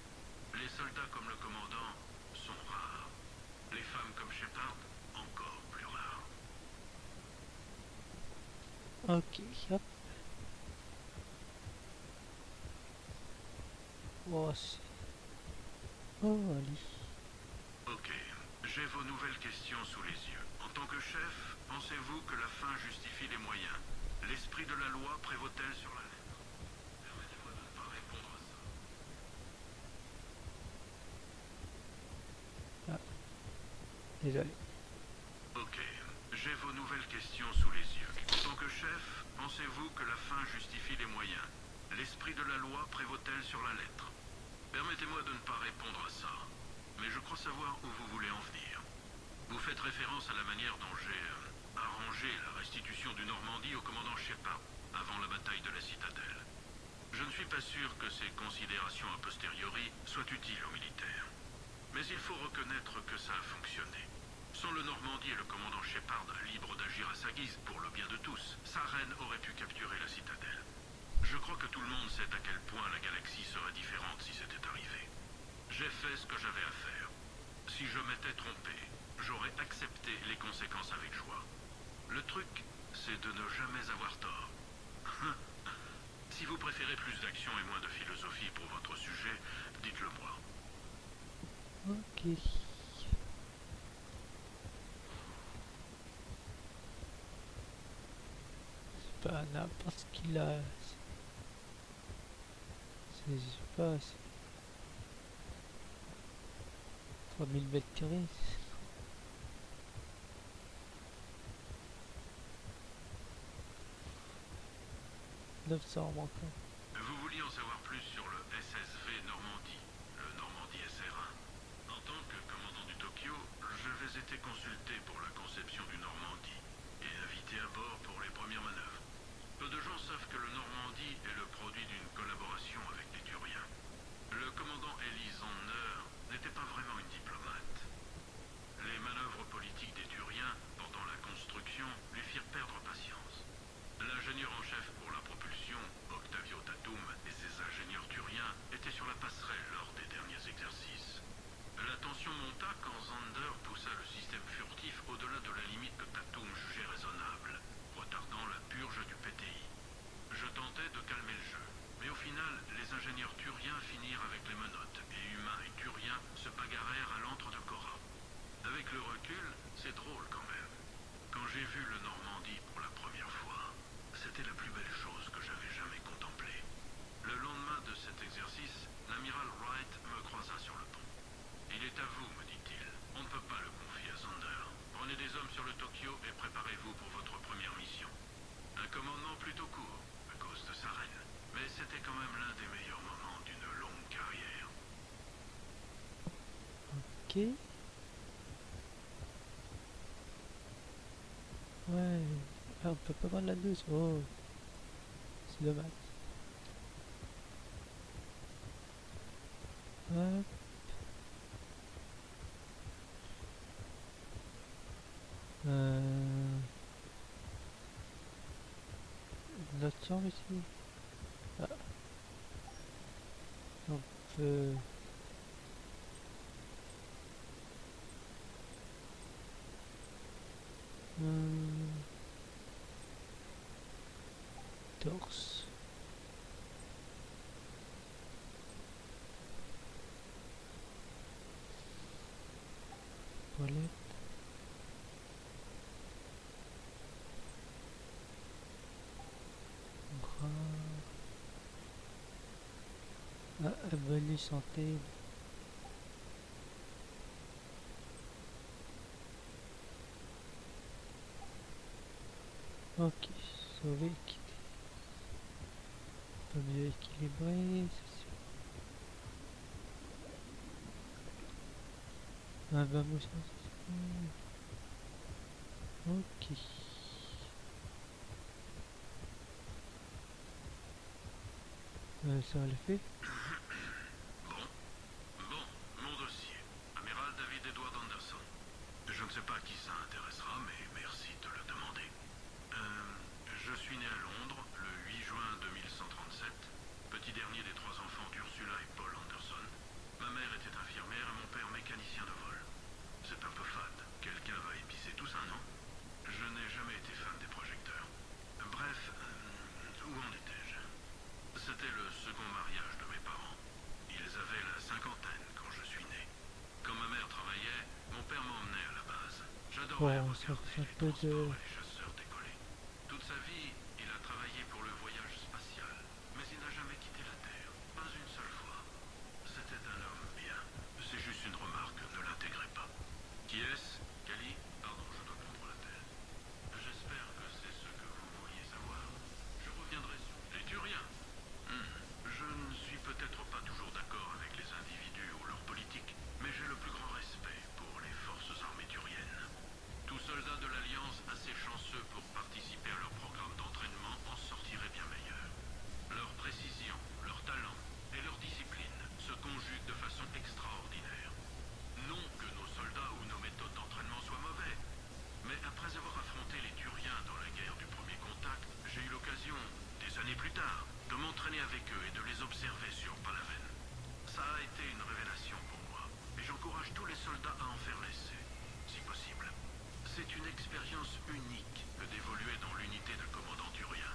Speaker 14: Les soldats comme le commandant sont rares. Les femmes comme Shepard, encore plus rares.
Speaker 1: Ok, hop. Oh, oh, allez.
Speaker 14: Ok, j'ai vos nouvelles questions sous les yeux. En tant que chef, pensez-vous que la fin justifie les moyens? L'esprit de la loi prévaut-elle sur la lettre? Permettez-moi de ne pas répondre à ça.
Speaker 1: Ah. Désolé.
Speaker 14: Ok, j'ai vos nouvelles questions sous les yeux. En tant que chef, pensez-vous que la fin justifie les moyens? L'esprit de la loi prévaut-elle sur la lettre? Permettez-moi de ne pas répondre à ça, mais je crois savoir où vous voulez en venir. Vous faites référence à la manière dont j'ai arrangé la restitution du Normandie au commandant Shepard avant la bataille de la Citadelle. Je ne suis pas sûr que ces considérations a posteriori soient utiles aux militaires. Mais il faut reconnaître que ça a fonctionné. Sans le Normandie et le commandant Shepard libre d'agir à sa guise pour le bien de tous, sa reine aurait pu capturer la Citadelle. Je crois que tout le monde sait à quel point la galaxie serait différente si c'était arrivé. J'ai fait ce que j'avais à faire. Si je m'étais trompé, j'aurais accepté les conséquences avec joie. Le truc, c'est de ne jamais avoir tort. Si vous préférez plus d'action et moins de philosophie pour votre sujet, dites-le moi.
Speaker 1: Ok. C'est pas n'importe ce qu'il a. C'est, je sais pas, c'est 3000 mètres carrés. 900 encore.
Speaker 14: Vous vouliez en savoir plus sur le SSV Normandie, le Normandie SR1. En tant que commandant du Tokyo, j'avais été consulté pour la conception du Normandie et invité à bord pour les premières manœuvres. Peu de gens savent que le Normandie est le produit d'une collaboration avec les Turiens. Le commandant Ellie Zandner n'était pas vraiment une diplomate. Les manœuvres politiques des Turiens, pendant la construction, lui firent perdre patience. L'ingénieur en chef pour la propulsion, Octavio Tatum, et ses ingénieurs turiens étaient sur la passerelle lors des derniers exercices. La tension monta quand Zander poussa le système furtif au-delà de la limite que Tatum jugeait raisonnable, retardant la purge du PTI. Je tentais de calmer le jeu, mais au final, les ingénieurs turiens finirent avec les menottes, et humains et turiens se bagarrèrent à l'antre de Cora. Avec le recul, c'est drôle quand même. Quand j'ai vu le Normandie pour la première fois, c'était la plus belle chose que j'avais jamais contemplée. Le lendemain de cet exercice, l'amiral Wright me croisa sur le pont. Il est à vous, me dit-il. On ne peut pas le confier à Zander. Prenez des hommes sur le Tokyo et préparez-vous pour votre première mission. Un commandement plutôt court, à cause de sa reine. Mais c'était quand même l'un des meilleurs moments d'une longue carrière.
Speaker 1: Ok. Ouais. Ah, on peut pas prendre la douce. Oh. C'est dommage. Hop. Notre chambre ici. Ah. On peut... Torse. Toilette. Bras. Ah, menu santé. Ok, sauver, quitter. Pas mieux équilibré, c'est sûr. Ah bah moi ça c'est... Ok. Ça le fait.
Speaker 14: Bon, mon dossier. Amiral David Edward Anderson. Je ne sais pas à qui ça intéressera, mais merci de le demander. Je suis né à Londres le 8 juin 2137, petit dernier des 3 enfants d'Ursula
Speaker 1: Bon, ça fait un peu de...
Speaker 14: Toute sa vie, il a travaillé pour le voyage spatial, mais il n'a jamais quitté la Terre, pas une seule fois. C'était un homme bien. C'est juste une remarque, ne l'intégrez pas. Qui est-ce? Kali? Pardon, je dois prendre la tête. J'espère que c'est ce que vous vouliez savoir. Je reviendrai sur les Turiens. Je ne suis peut-être pas toujours d'accord avec les individus ou leur politique, mais j'ai le plus grand respect pour les forces armées turiennes. Tout soldat de l'Alliance assez chanceux pour participer à leur programme d'entraînement en sortirait bien meilleur. Leur précision, leur talent et leur discipline se conjuguent de façon extraordinaire. Non que nos soldats ou nos méthodes d'entraînement soient mauvais, mais après avoir affronté les Turiens dans la guerre du premier contact, j'ai eu l'occasion, des années plus tard, de m'entraîner avec eux et de les observer sur Palaven. Ça a été une révélation pour moi, et j'encourage tous les soldats à en faire l'essai, si possible. C'est une expérience unique que d'évoluer dans l'unité d'un commandant turien.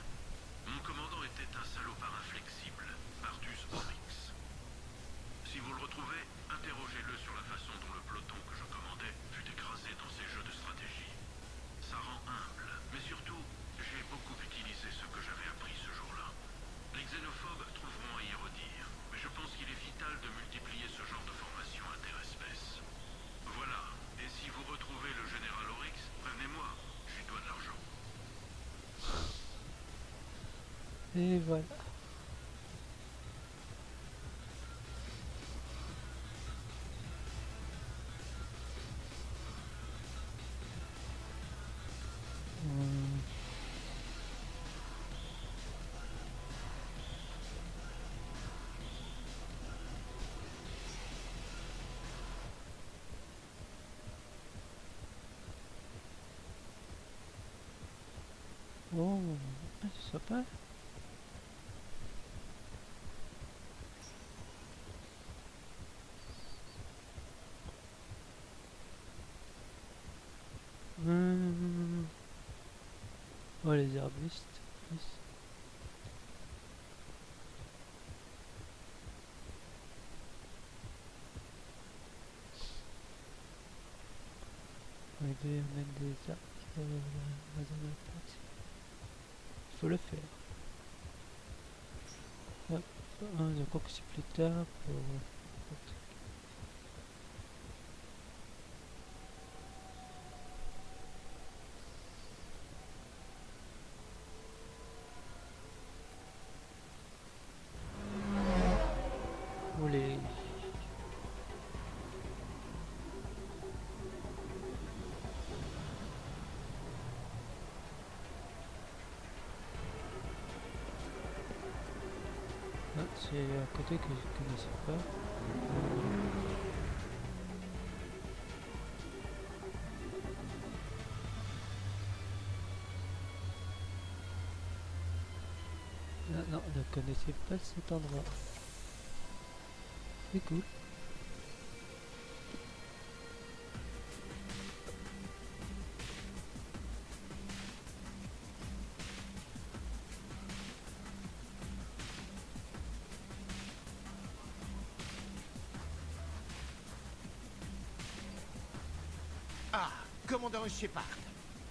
Speaker 14: Mon commandant était un salopard inflexible, Bartus Oryx. Si vous le retrouvez, interrogez-le sur la façon dont le peloton que je commandais fut écrasé dans ces jeux de stratégie. Ça rend humble, mais surtout, j'ai beaucoup utilisé ce que j'avais appris ce jour-là. Les xénophobes trouveront à y redire, mais je pense qu'il est vital de multiplier ce genre de formation interespèce. Voilà, et si vous retrouvez le général Oryx, prévenez-moi, je lui dois de l'argent.
Speaker 1: Et voilà. Oh, c'est sympa. Oh, les arbustes. Yes. On va mettre des arbres dans la partie. Il faut le faire. Hop, donc on c'est plus tard pour... les... Ah, c'est à côté que je connaissais pas. Ah, non, je ne connaissais pas cet endroit. C'est cool.
Speaker 15: Ah, commandant Shepard,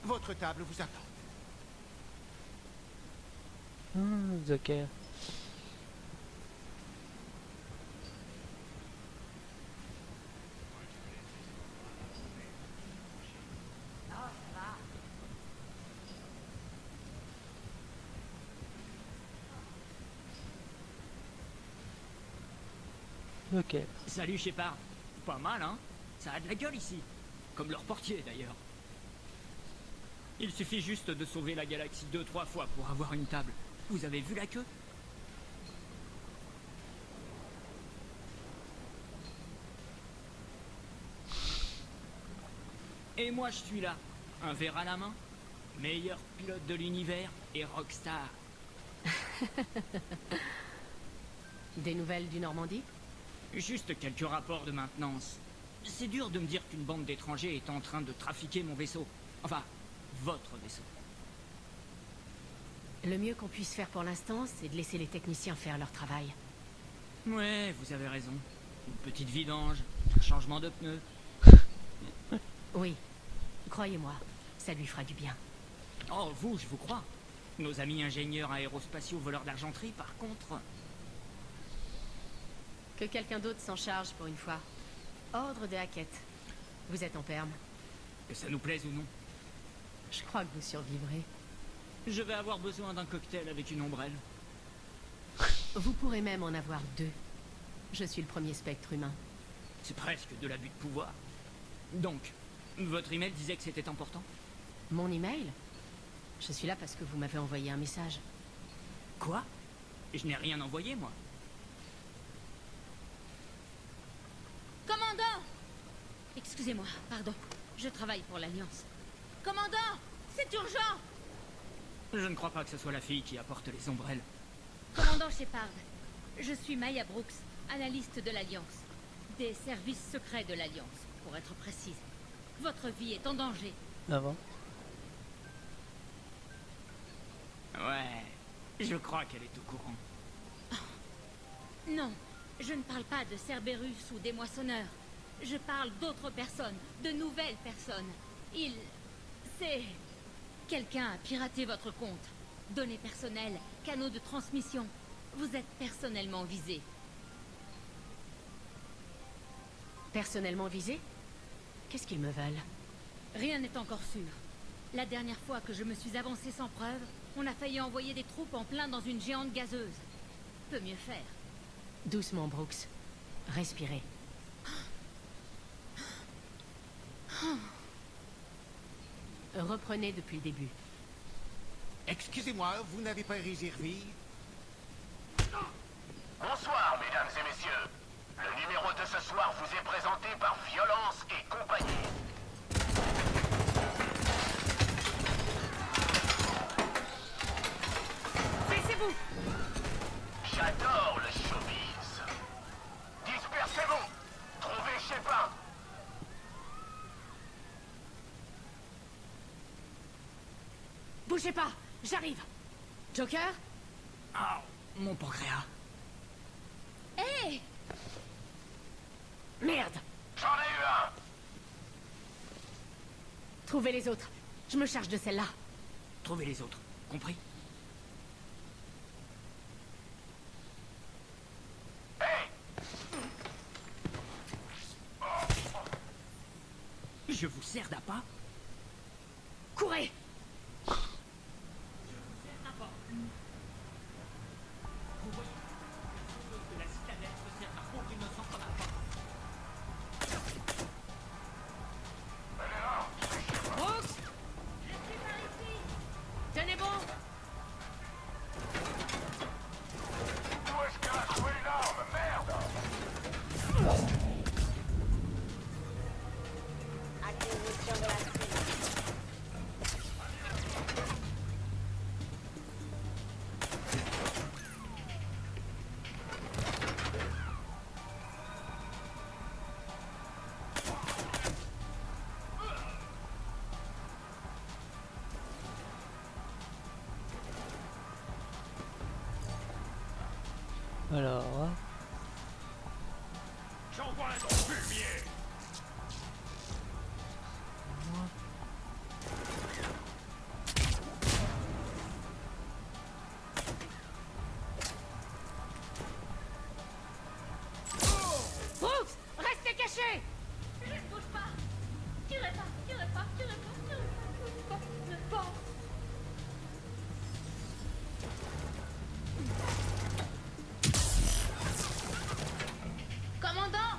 Speaker 15: votre table vous attend.
Speaker 1: Zucker. Ok.
Speaker 11: Salut Shepard. Pas mal, hein? Ça a de la gueule ici. Comme leur portier, d'ailleurs. Il suffit juste de sauver la galaxie 2-3 fois pour avoir une table. Vous avez vu la queue? Et moi, je suis là. Un verre à la main. Meilleur pilote de l'univers et rockstar.
Speaker 2: Des nouvelles du Normandie?
Speaker 11: Juste quelques rapports de maintenance. C'est dur de me dire qu'une bande d'étrangers est en train de trafiquer mon vaisseau. Enfin, votre vaisseau.
Speaker 2: Le mieux qu'on puisse faire pour l'instant, c'est de laisser les techniciens faire leur travail.
Speaker 11: Ouais, vous avez raison. Une petite vidange, un changement de pneus.
Speaker 2: Oui. Croyez-moi, ça lui fera du bien.
Speaker 11: Oh, vous, je vous crois. Nos amis ingénieurs aérospatiaux voleurs d'argenterie, par contre...
Speaker 2: Que quelqu'un d'autre s'en charge pour une fois. Ordre de Hackett. Vous êtes en perme.
Speaker 11: Que ça nous plaise ou non.
Speaker 2: Je crois que vous survivrez.
Speaker 11: Je vais avoir besoin d'un cocktail avec une ombrelle.
Speaker 2: Vous pourrez même en avoir 2. Je suis le premier spectre humain.
Speaker 11: C'est presque de l'abus de pouvoir. Donc, votre email disait que c'était important?
Speaker 2: Mon email? Je suis là parce que vous m'avez envoyé un message.
Speaker 11: Quoi? Je n'ai rien envoyé, moi.
Speaker 6: Commandant! Excusez-moi, pardon. Je travaille pour l'Alliance. Commandant! C'est urgent!
Speaker 11: Je ne crois pas que ce soit la fille qui apporte les ombrelles.
Speaker 6: Commandant Shepard, je suis Maya Brooks, analyste de l'Alliance. Des services secrets de l'Alliance, pour être précise. Votre vie est en danger.
Speaker 1: Ah bon?
Speaker 11: Ouais, je crois qu'elle est au courant.
Speaker 6: Non, je ne parle pas de Cerberus ou des moissonneurs. Je parle d'autres personnes, de nouvelles personnes. C'est... Quelqu'un a piraté votre compte. Données personnelles, canaux de transmission. Vous êtes personnellement visé.
Speaker 2: Personnellement visé? Qu'est-ce qu'ils me veulent?
Speaker 6: Rien n'est encore sûr. La dernière fois que je me suis avancé sans preuve, on a failli envoyer des troupes en plein dans une géante gazeuse. Peut mieux faire.
Speaker 2: Doucement, Brooks. Respirez. Reprenez depuis le début.
Speaker 15: Excusez-moi, vous n'avez pas réservé?
Speaker 7: Bonsoir, mesdames et messieurs. Le numéro de ce soir vous est présenté par Violence et compagnie.
Speaker 2: Baissez-vous!
Speaker 7: J'adore le showbiz. Dispersez-vous. Trouvez Shepard.
Speaker 2: Bougez pas! J'arrive! Joker?
Speaker 11: Oh, mon pancréas.
Speaker 6: Hé!
Speaker 2: Merde!
Speaker 7: J'en ai eu un.
Speaker 2: Trouvez les autres. Je me charge de celle-là.
Speaker 11: Trouvez les autres, compris? Je vous sers d'appât?
Speaker 2: Courez! Brooks! Tenez bon!
Speaker 7: Où est-ce qu'elle a trouvé l'arme? Merde!
Speaker 5: Acquisition de la cible.
Speaker 1: Alors...
Speaker 7: J'envoie un fumier.
Speaker 2: Brooks! Restez cachés!
Speaker 6: Je ne bouge pas! Tirez pas, tirez pas, tirez pas, tirez pas, tirez pas. Commandant!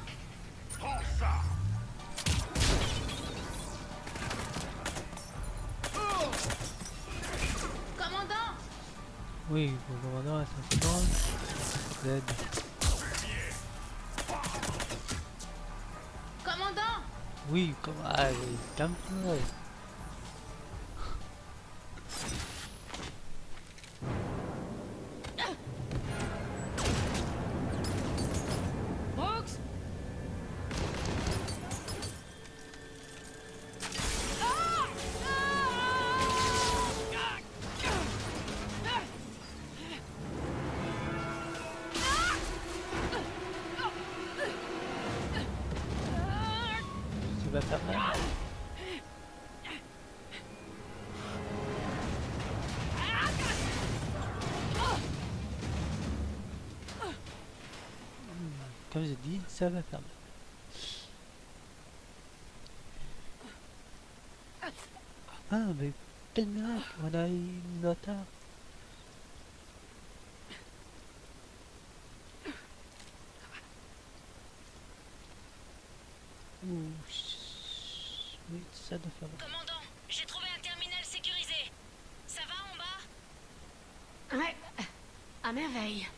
Speaker 7: Prends ça.
Speaker 6: Commandant!
Speaker 1: Oui, pour le commandant, à 5 secondes. Z.
Speaker 6: Commandant!
Speaker 1: Oui, comme... Ah, oui, calme-toi.
Speaker 2: Brooks!
Speaker 1: Tu vas faire mal. comme je dis, ça va faire mal. Ah, mais quel miracle, on a une notard. Ouh, oui, ça doit faire mal.
Speaker 13: Commandant, j'ai trouvé un terminal sécurisé. Ça va en bas?
Speaker 2: Ouais, à merveille.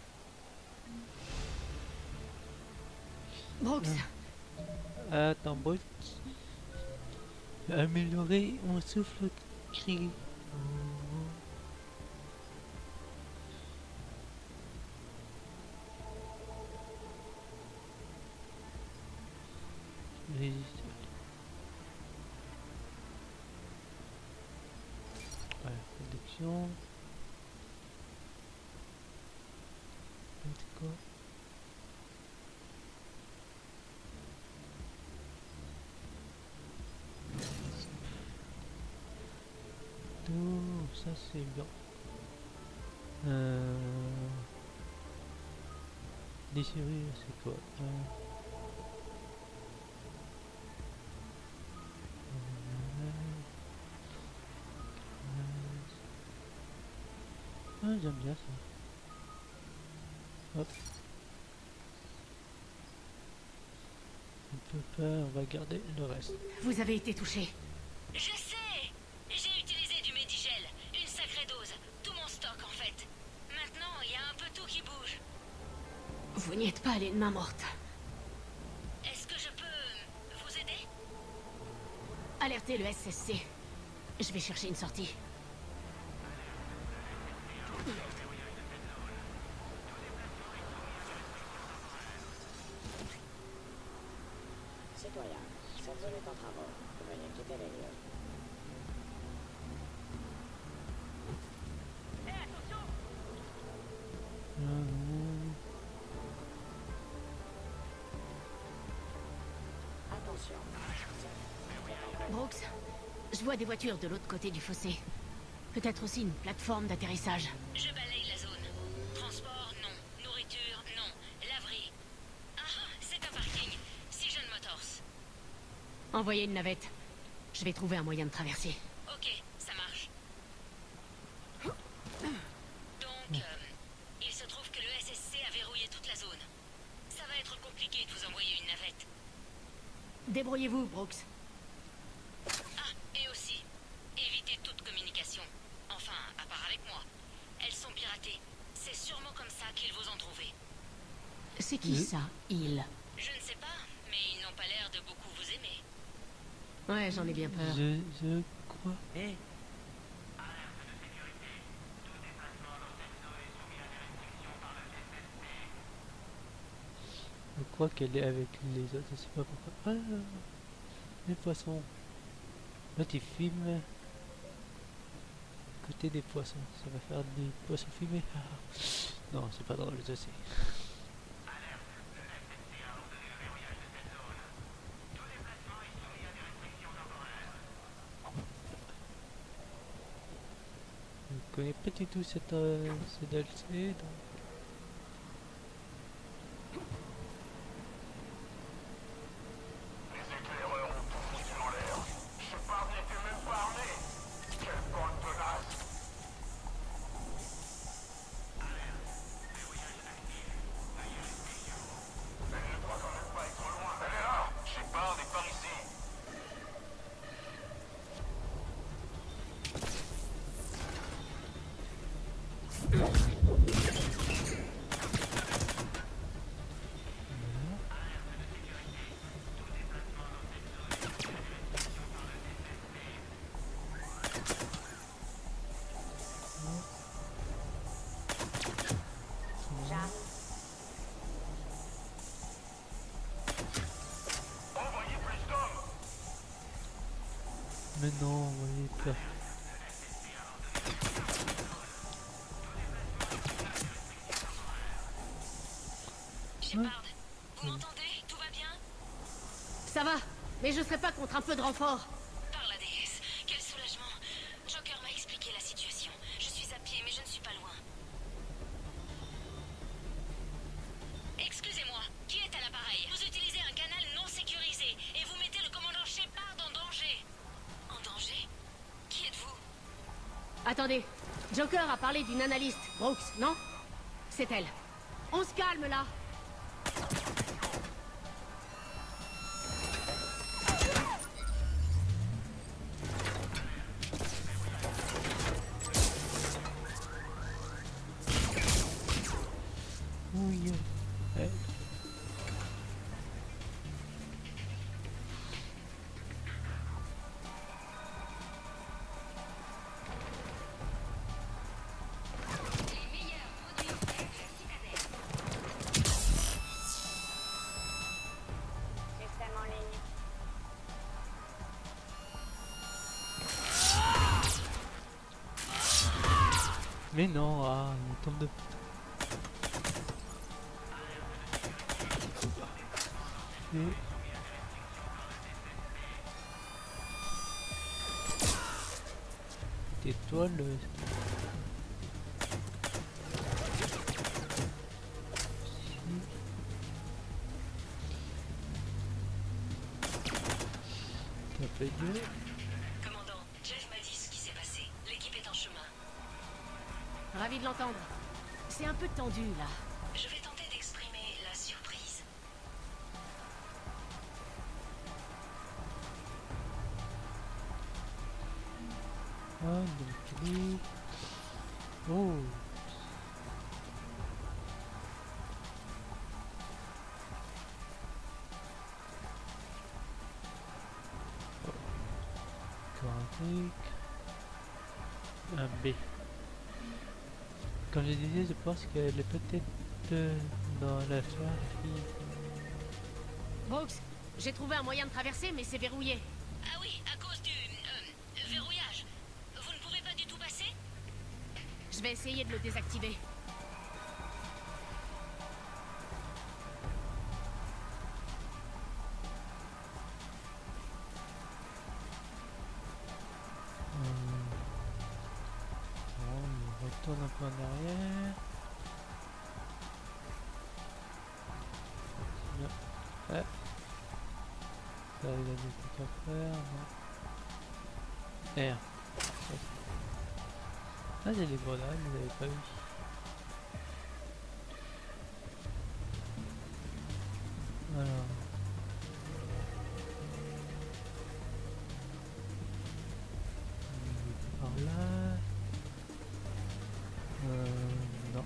Speaker 2: Brooks,
Speaker 1: Attends, Brooks. Améliorer mon souffle cri. Voilà, réduction. C'est quoi? Tout ça c'est bien. Déchirure, c'est quoi? Ah, j'aime bien ça. Hop. Un peu peur, on va garder le reste.
Speaker 2: vous avez été touché.
Speaker 13: Je sais! J'ai utilisé du Medigel, une sacrée dose, tout mon stock en fait. Maintenant, il y a un peu tout qui bouge.
Speaker 2: Vous n'y êtes pas allé de main morte.
Speaker 13: Est-ce que je peux vous aider?
Speaker 2: Alertez le SSC. Je vais chercher une sortie.
Speaker 16: Citoyen, cette zone est en travaux. Veuillez quitter les lieux. Attention.
Speaker 2: Brooks, je vois des voitures de l'autre côté du fossé. Peut-être aussi une plateforme d'atterrissage.
Speaker 13: Je balaye la zone. Transport, non. Nourriture, non. Laverie. Ah, c'est un parking. Si John Motors.
Speaker 2: Envoyez une navette. Je vais trouver un moyen de traverser.
Speaker 13: Ok, ça marche. Donc, il se trouve que le SSC a verrouillé toute la zone. Ça va être compliqué de vous envoyer une navette.
Speaker 2: Débrouillez-vous, Brooks.
Speaker 13: Ah, et aussi, évitez toute communication. Enfin, à part avec moi. Elles sont piratées. C'est sûrement comme ça qu'ils vous ont trouvé.
Speaker 2: C'est qui ça, il?
Speaker 13: Je ne sais pas, mais ils n'ont pas l'air de beaucoup vous aimer.
Speaker 2: Ouais, j'en ai bien peur.
Speaker 1: Je crois. Je crois qu'elle est avec les autres, je sais pas pourquoi. Ah, les poissons. Là tu filmes côté des poissons. Ça va faire des poissons filmés. Ah. Non, c'est pas drôle, je sais. Je connais pas du tout cette ce DLC, donc... Mais non, voyez pas.
Speaker 13: Shepard, vous m'entendez? Tout va bien?
Speaker 2: Ça va, mais je serais pas contre un peu de renfort.
Speaker 13: Par la déesse, quel soulagement. Joker m'a expliqué la situation. Je suis à pied, mais je ne suis pas loin. Excusez-moi, qui est à l'appareil?
Speaker 2: Attendez, Joker a parlé d'une analyste, Brooks, non? C'est elle. On se calme là.
Speaker 1: Oui. Ouais.
Speaker 5: Système en ligne.
Speaker 1: Mais non, ah, il tombe de... Et... Tais-toi le... Ça fait Dieu.
Speaker 13: Commandant, Jeff m'a dit ce qui s'est passé. L'équipe est en chemin.
Speaker 2: Ravi de l'entendre. C'est un peu tendu là.
Speaker 13: Je vais tenter d'exprimer la surprise.
Speaker 1: Ah, donc lui... Oh. Graphique. Un B. Comme je disais, je pense qu'elle est peut-être dans la soirée.
Speaker 2: Brooks, j'ai trouvé un moyen de traverser, mais c'est verrouillé.
Speaker 13: Ah oui, à cause du verrouillage. Vous ne pouvez pas du tout passer?
Speaker 2: Je vais essayer de le désactiver.
Speaker 1: Bon, on retourne un peu en arrière. Bien. Ah. Ça, il a des trucs à faire, non. R. Ah, j'ai des grenades, vous n'avez pas vu. Alors. Par là. Non.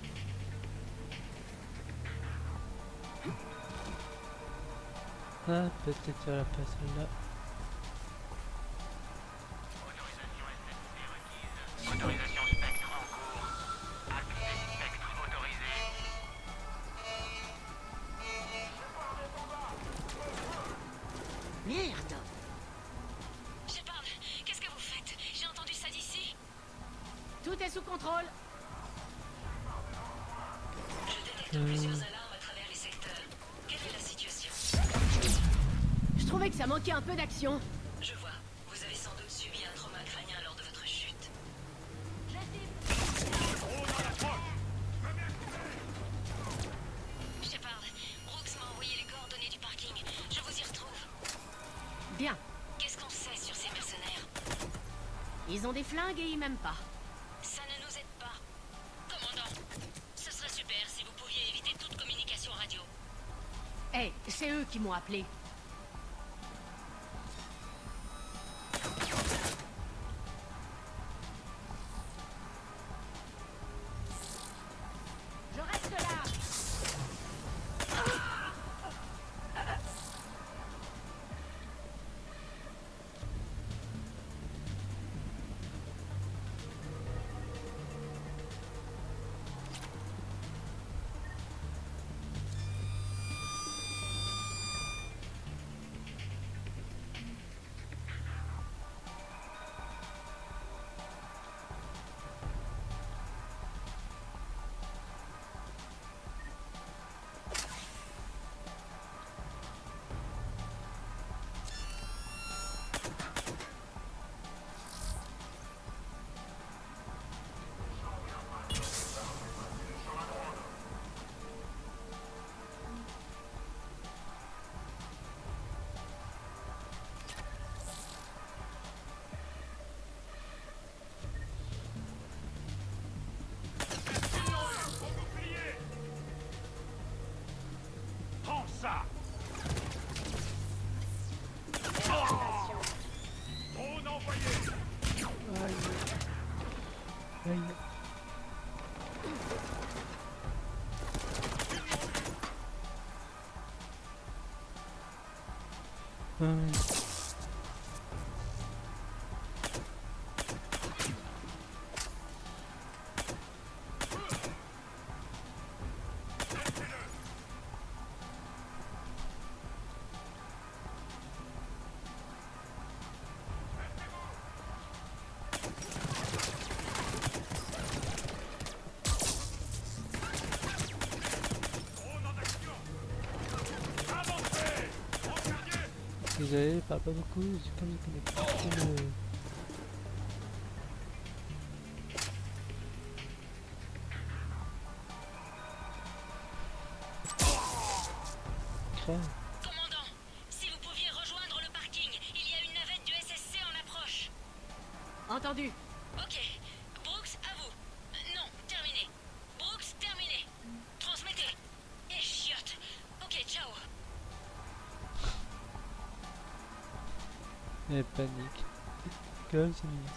Speaker 1: Ah, peut-être sur la place là.
Speaker 17: Autorisation spectre en cours. Accès spectre autorisé.
Speaker 2: Merde!
Speaker 13: Shepard, qu'est-ce que vous faites? J'ai entendu ça d'ici.
Speaker 2: Tout est sous contrôle.
Speaker 13: Je détecte plusieurs alarmes à travers les secteurs. Quelle est la situation?
Speaker 2: Je trouvais que ça manquait un peu d'action.
Speaker 13: Je vois. Vous avez sans doute subi un trauma crânien lors de votre chute. Shepard, Brooks m'a envoyé les coordonnées du parking. Je vous y retrouve.
Speaker 2: Bien.
Speaker 13: Qu'est-ce qu'on sait sur ces mercenaires?
Speaker 2: Ils ont des flingues et ils m'aiment pas.
Speaker 13: Ça ne nous aide pas. Commandant, ce serait super si vous pouviez éviter toute communication radio.
Speaker 2: Hey, c'est eux qui m'ont appelé. Je reste là.
Speaker 14: ça. Drone envoyé.
Speaker 1: Aïe. Désolé, parle pas beaucoup, comme je connais pas trop le... Crème.
Speaker 13: Commandant, si vous pouviez rejoindre le parking, il y a une navette du SSC en approche.
Speaker 2: Entendu.
Speaker 13: Ok. Brooks, à vous. Non, terminé. Brooks, terminé. Transmettez. Et chiotte. Ok, ciao.
Speaker 1: Et panique. Comme c'est mignon.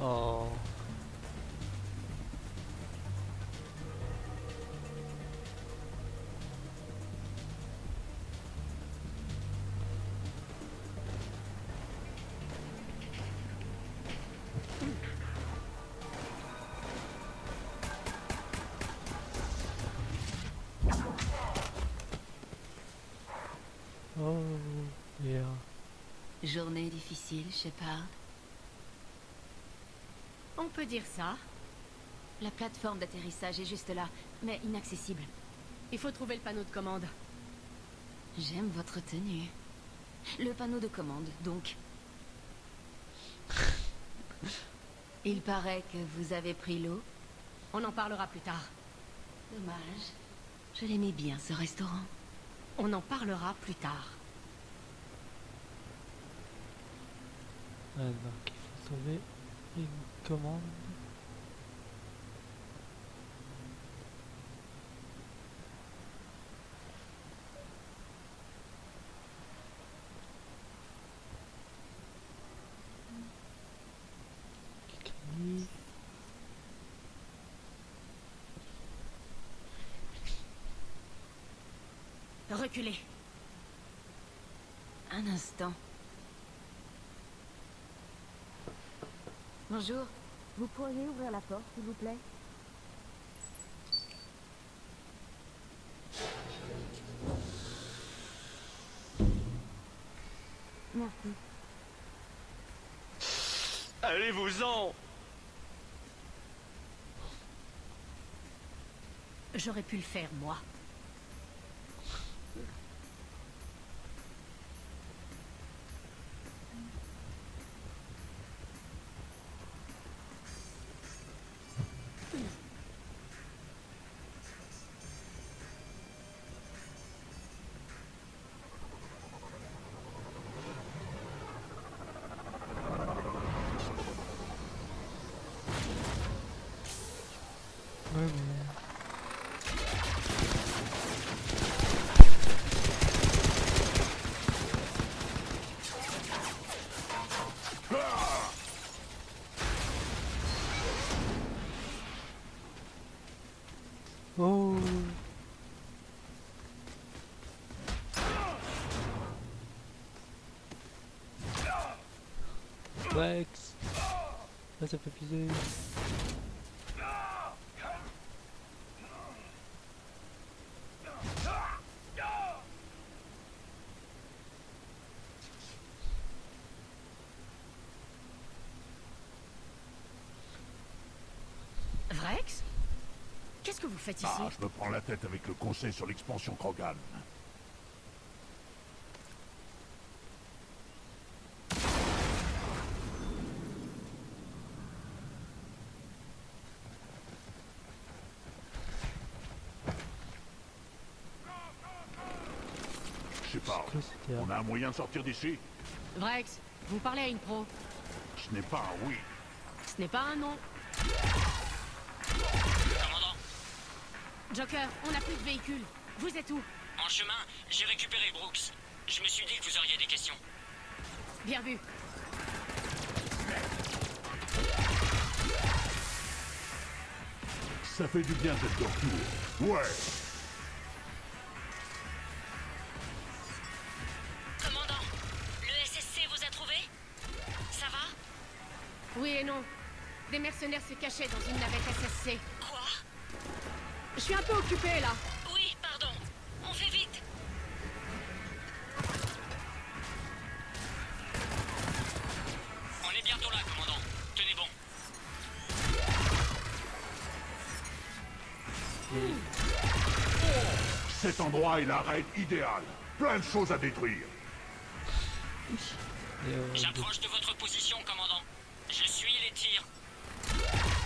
Speaker 1: Oh. Oh, yeah.
Speaker 2: Journée difficile, Shepard. On peut dire ça. La plateforme d'atterrissage est juste là, mais inaccessible. Il faut trouver le panneau de commande. J'aime votre tenue. Le panneau de commande, donc. Il paraît que vous avez pris l'eau. On en parlera plus tard. Dommage. Je l'aimais bien, ce restaurant. On en parlera plus tard.
Speaker 1: Ah, donc il faut trouver une commande. Clique.
Speaker 2: Reculez. Un instant.
Speaker 10: Bonjour. Vous pourriez ouvrir la porte, s'il vous plaît? Merci.
Speaker 7: Allez-vous-en!
Speaker 2: J'aurais pu le faire, moi.
Speaker 1: Ouais, mais... Oh. Rex. Là ça fait piser.
Speaker 2: Vrex? Qu'est-ce que vous faites ici?
Speaker 14: Ah, je me prends la tête avec le conseil sur l'expansion Krogan. Je sais pas, on a un moyen de sortir d'ici?
Speaker 2: Vrex, vous parlez à une pro.
Speaker 14: Ce n'est pas un oui.
Speaker 2: Ce n'est pas un non. Joker, on n'a plus de véhicule. Vous êtes où?
Speaker 11: En chemin, j'ai récupéré Brooks. Je me suis dit que vous auriez des questions.
Speaker 2: Bien vu.
Speaker 14: Ça fait du bien d'être de retour. Ouais.
Speaker 13: Commandant, le SSC vous a trouvé? Ça va?
Speaker 2: Oui et non. Des mercenaires se cachaient dans une navette SSC.
Speaker 13: Quoi?
Speaker 2: Je suis un peu occupée là.
Speaker 13: Oui, pardon. On fait vite.
Speaker 11: On est bientôt là, commandant. Tenez bon.
Speaker 14: Cet endroit est l'arène idéale. Plein de choses à détruire.
Speaker 11: J'approche de votre position, commandant. Je suis les tirs.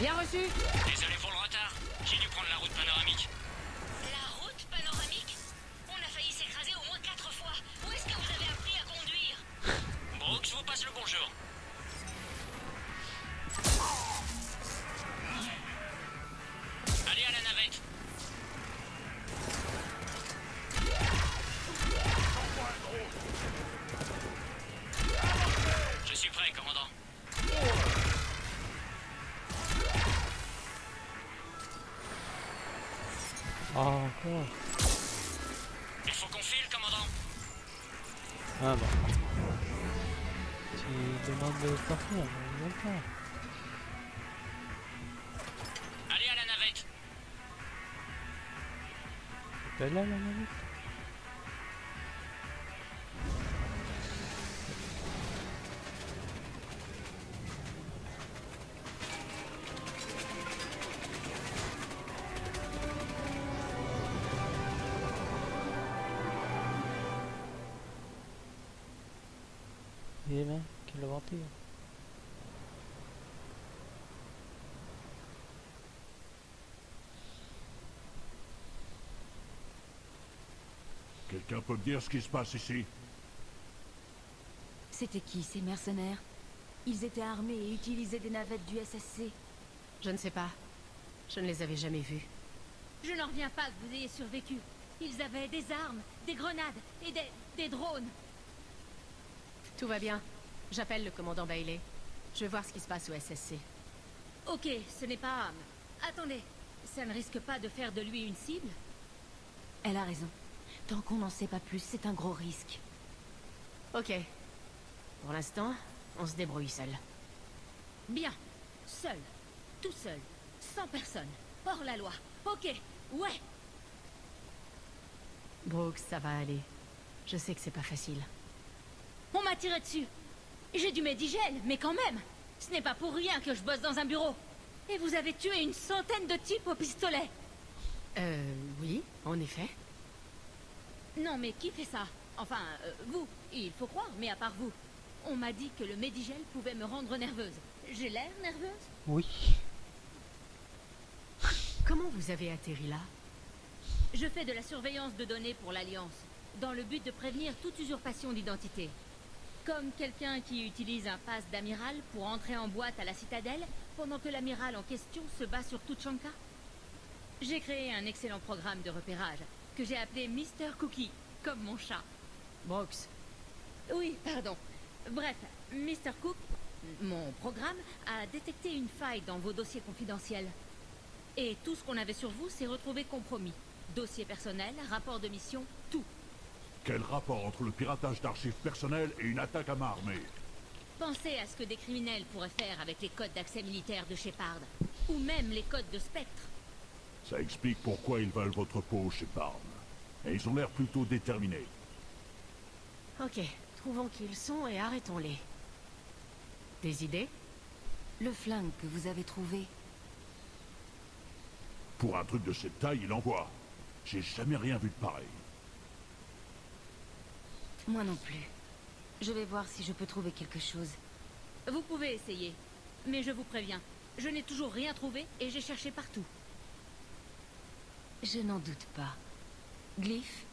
Speaker 2: Bien reçu.
Speaker 11: Désolé pour le retard. J'ai dû prendre la route panoramique.
Speaker 13: La route panoramique? On a failli s'écraser au moins 4 fois. Où est-ce que vous avez appris à conduire?
Speaker 11: Brooks vous passe le bonjour. Allez à la navette. Je suis prêt, commandant.
Speaker 1: Ah, encore.
Speaker 11: Il faut qu'on file, commandant.
Speaker 1: Ah bah. Tu demandes de sortir, on va le faire.
Speaker 11: Allez à la navette.
Speaker 1: C'est là la navette. Et là, quelle aventure.
Speaker 14: Quelqu'un peut me dire ce qui se passe ici?
Speaker 10: C'était qui ces mercenaires? Ils étaient armés et utilisaient des navettes du SSC.
Speaker 2: Je ne sais pas. Je ne les avais jamais vus.
Speaker 6: Je n'en reviens pas que vous ayez survécu. Ils avaient des armes, des grenades et des drones.
Speaker 2: Tout va bien. J'appelle le commandant Bailey. Je veux voir ce qui se passe au SSC.
Speaker 6: Ok, ce n'est pas... Attendez, ça ne risque pas de faire de lui une cible?
Speaker 10: Elle a raison. Tant qu'on n'en sait pas plus, c'est un gros risque.
Speaker 2: Ok. Pour l'instant, on se débrouille seul.
Speaker 6: Bien. Seul. Tout seul. Sans personne. Hors la loi. Ok. Ouais.
Speaker 2: Brooks, ça va aller. Je sais que c'est pas facile.
Speaker 6: On m'a tiré dessus. J'ai du médigel, mais quand même. Ce n'est pas pour rien que je bosse dans un bureau. Et vous avez tué une centaine de types au pistolet.
Speaker 2: Oui, en effet.
Speaker 6: Non, mais qui fait ça? Enfin, vous. Il faut croire, mais à part vous. On m'a dit que le médigel pouvait me rendre nerveuse. J'ai l'air nerveuse?
Speaker 1: Oui.
Speaker 2: Comment vous avez atterri là?
Speaker 6: Je fais de la surveillance de données pour l'Alliance, dans le but de prévenir toute usurpation d'identité. Comme quelqu'un qui utilise un pass d'amiral pour entrer en boîte à la citadelle, pendant que l'amiral en question se bat sur Tuchanka. J'ai créé un excellent programme de repérage, que j'ai appelé Mr. Cookie, comme mon chat.
Speaker 2: Brooks.
Speaker 6: Oui, pardon. Bref, Mr. Cook, mon programme, a détecté une faille dans vos dossiers confidentiels. Et tout ce qu'on avait sur vous s'est retrouvé compromis. Dossier personnel, rapport de mission, tout.
Speaker 14: Quel rapport entre le piratage d'archives personnelles et une attaque à main armée?
Speaker 6: Pensez à ce que des criminels pourraient faire avec les codes d'accès militaire de Shepard. Ou même les codes de Spectre.
Speaker 14: Ça explique pourquoi ils veulent votre peau, Shepard. Et ils ont l'air plutôt déterminés.
Speaker 2: Ok, trouvons qui ils sont et arrêtons-les. Des idées?
Speaker 10: Le flingue que vous avez trouvé.
Speaker 14: Pour un truc de cette taille, il envoie. J'ai jamais rien vu de pareil.
Speaker 10: Moi non plus. Je vais voir si je peux trouver quelque chose.
Speaker 6: Vous pouvez essayer. Mais je vous préviens, je n'ai toujours rien trouvé et j'ai cherché partout.
Speaker 10: Je n'en doute pas. Glyph?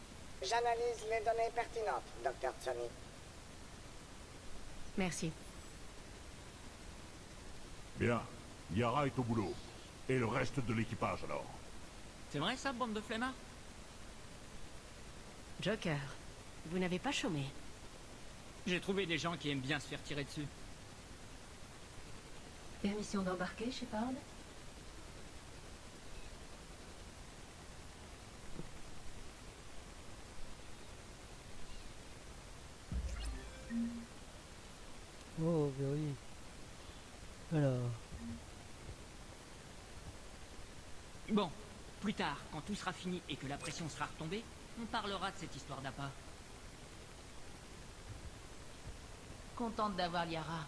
Speaker 5: J'analyse les données pertinentes, Dr. Tsoni.
Speaker 2: Merci.
Speaker 14: Bien. Yara est au boulot. Et le reste de l'équipage, alors?
Speaker 11: C'est vrai ça, bande de flemmards?
Speaker 2: Joker, vous n'avez pas chômé.
Speaker 11: J'ai trouvé des gens qui aiment bien se faire tirer dessus.
Speaker 12: Permission d'embarquer, Shepard?
Speaker 1: Oh, ben oui. Alors,
Speaker 11: Bon, plus tard, quand tout sera fini et que la pression sera retombée, on parlera de cette histoire d'appât.
Speaker 18: Contente d'avoir Liara.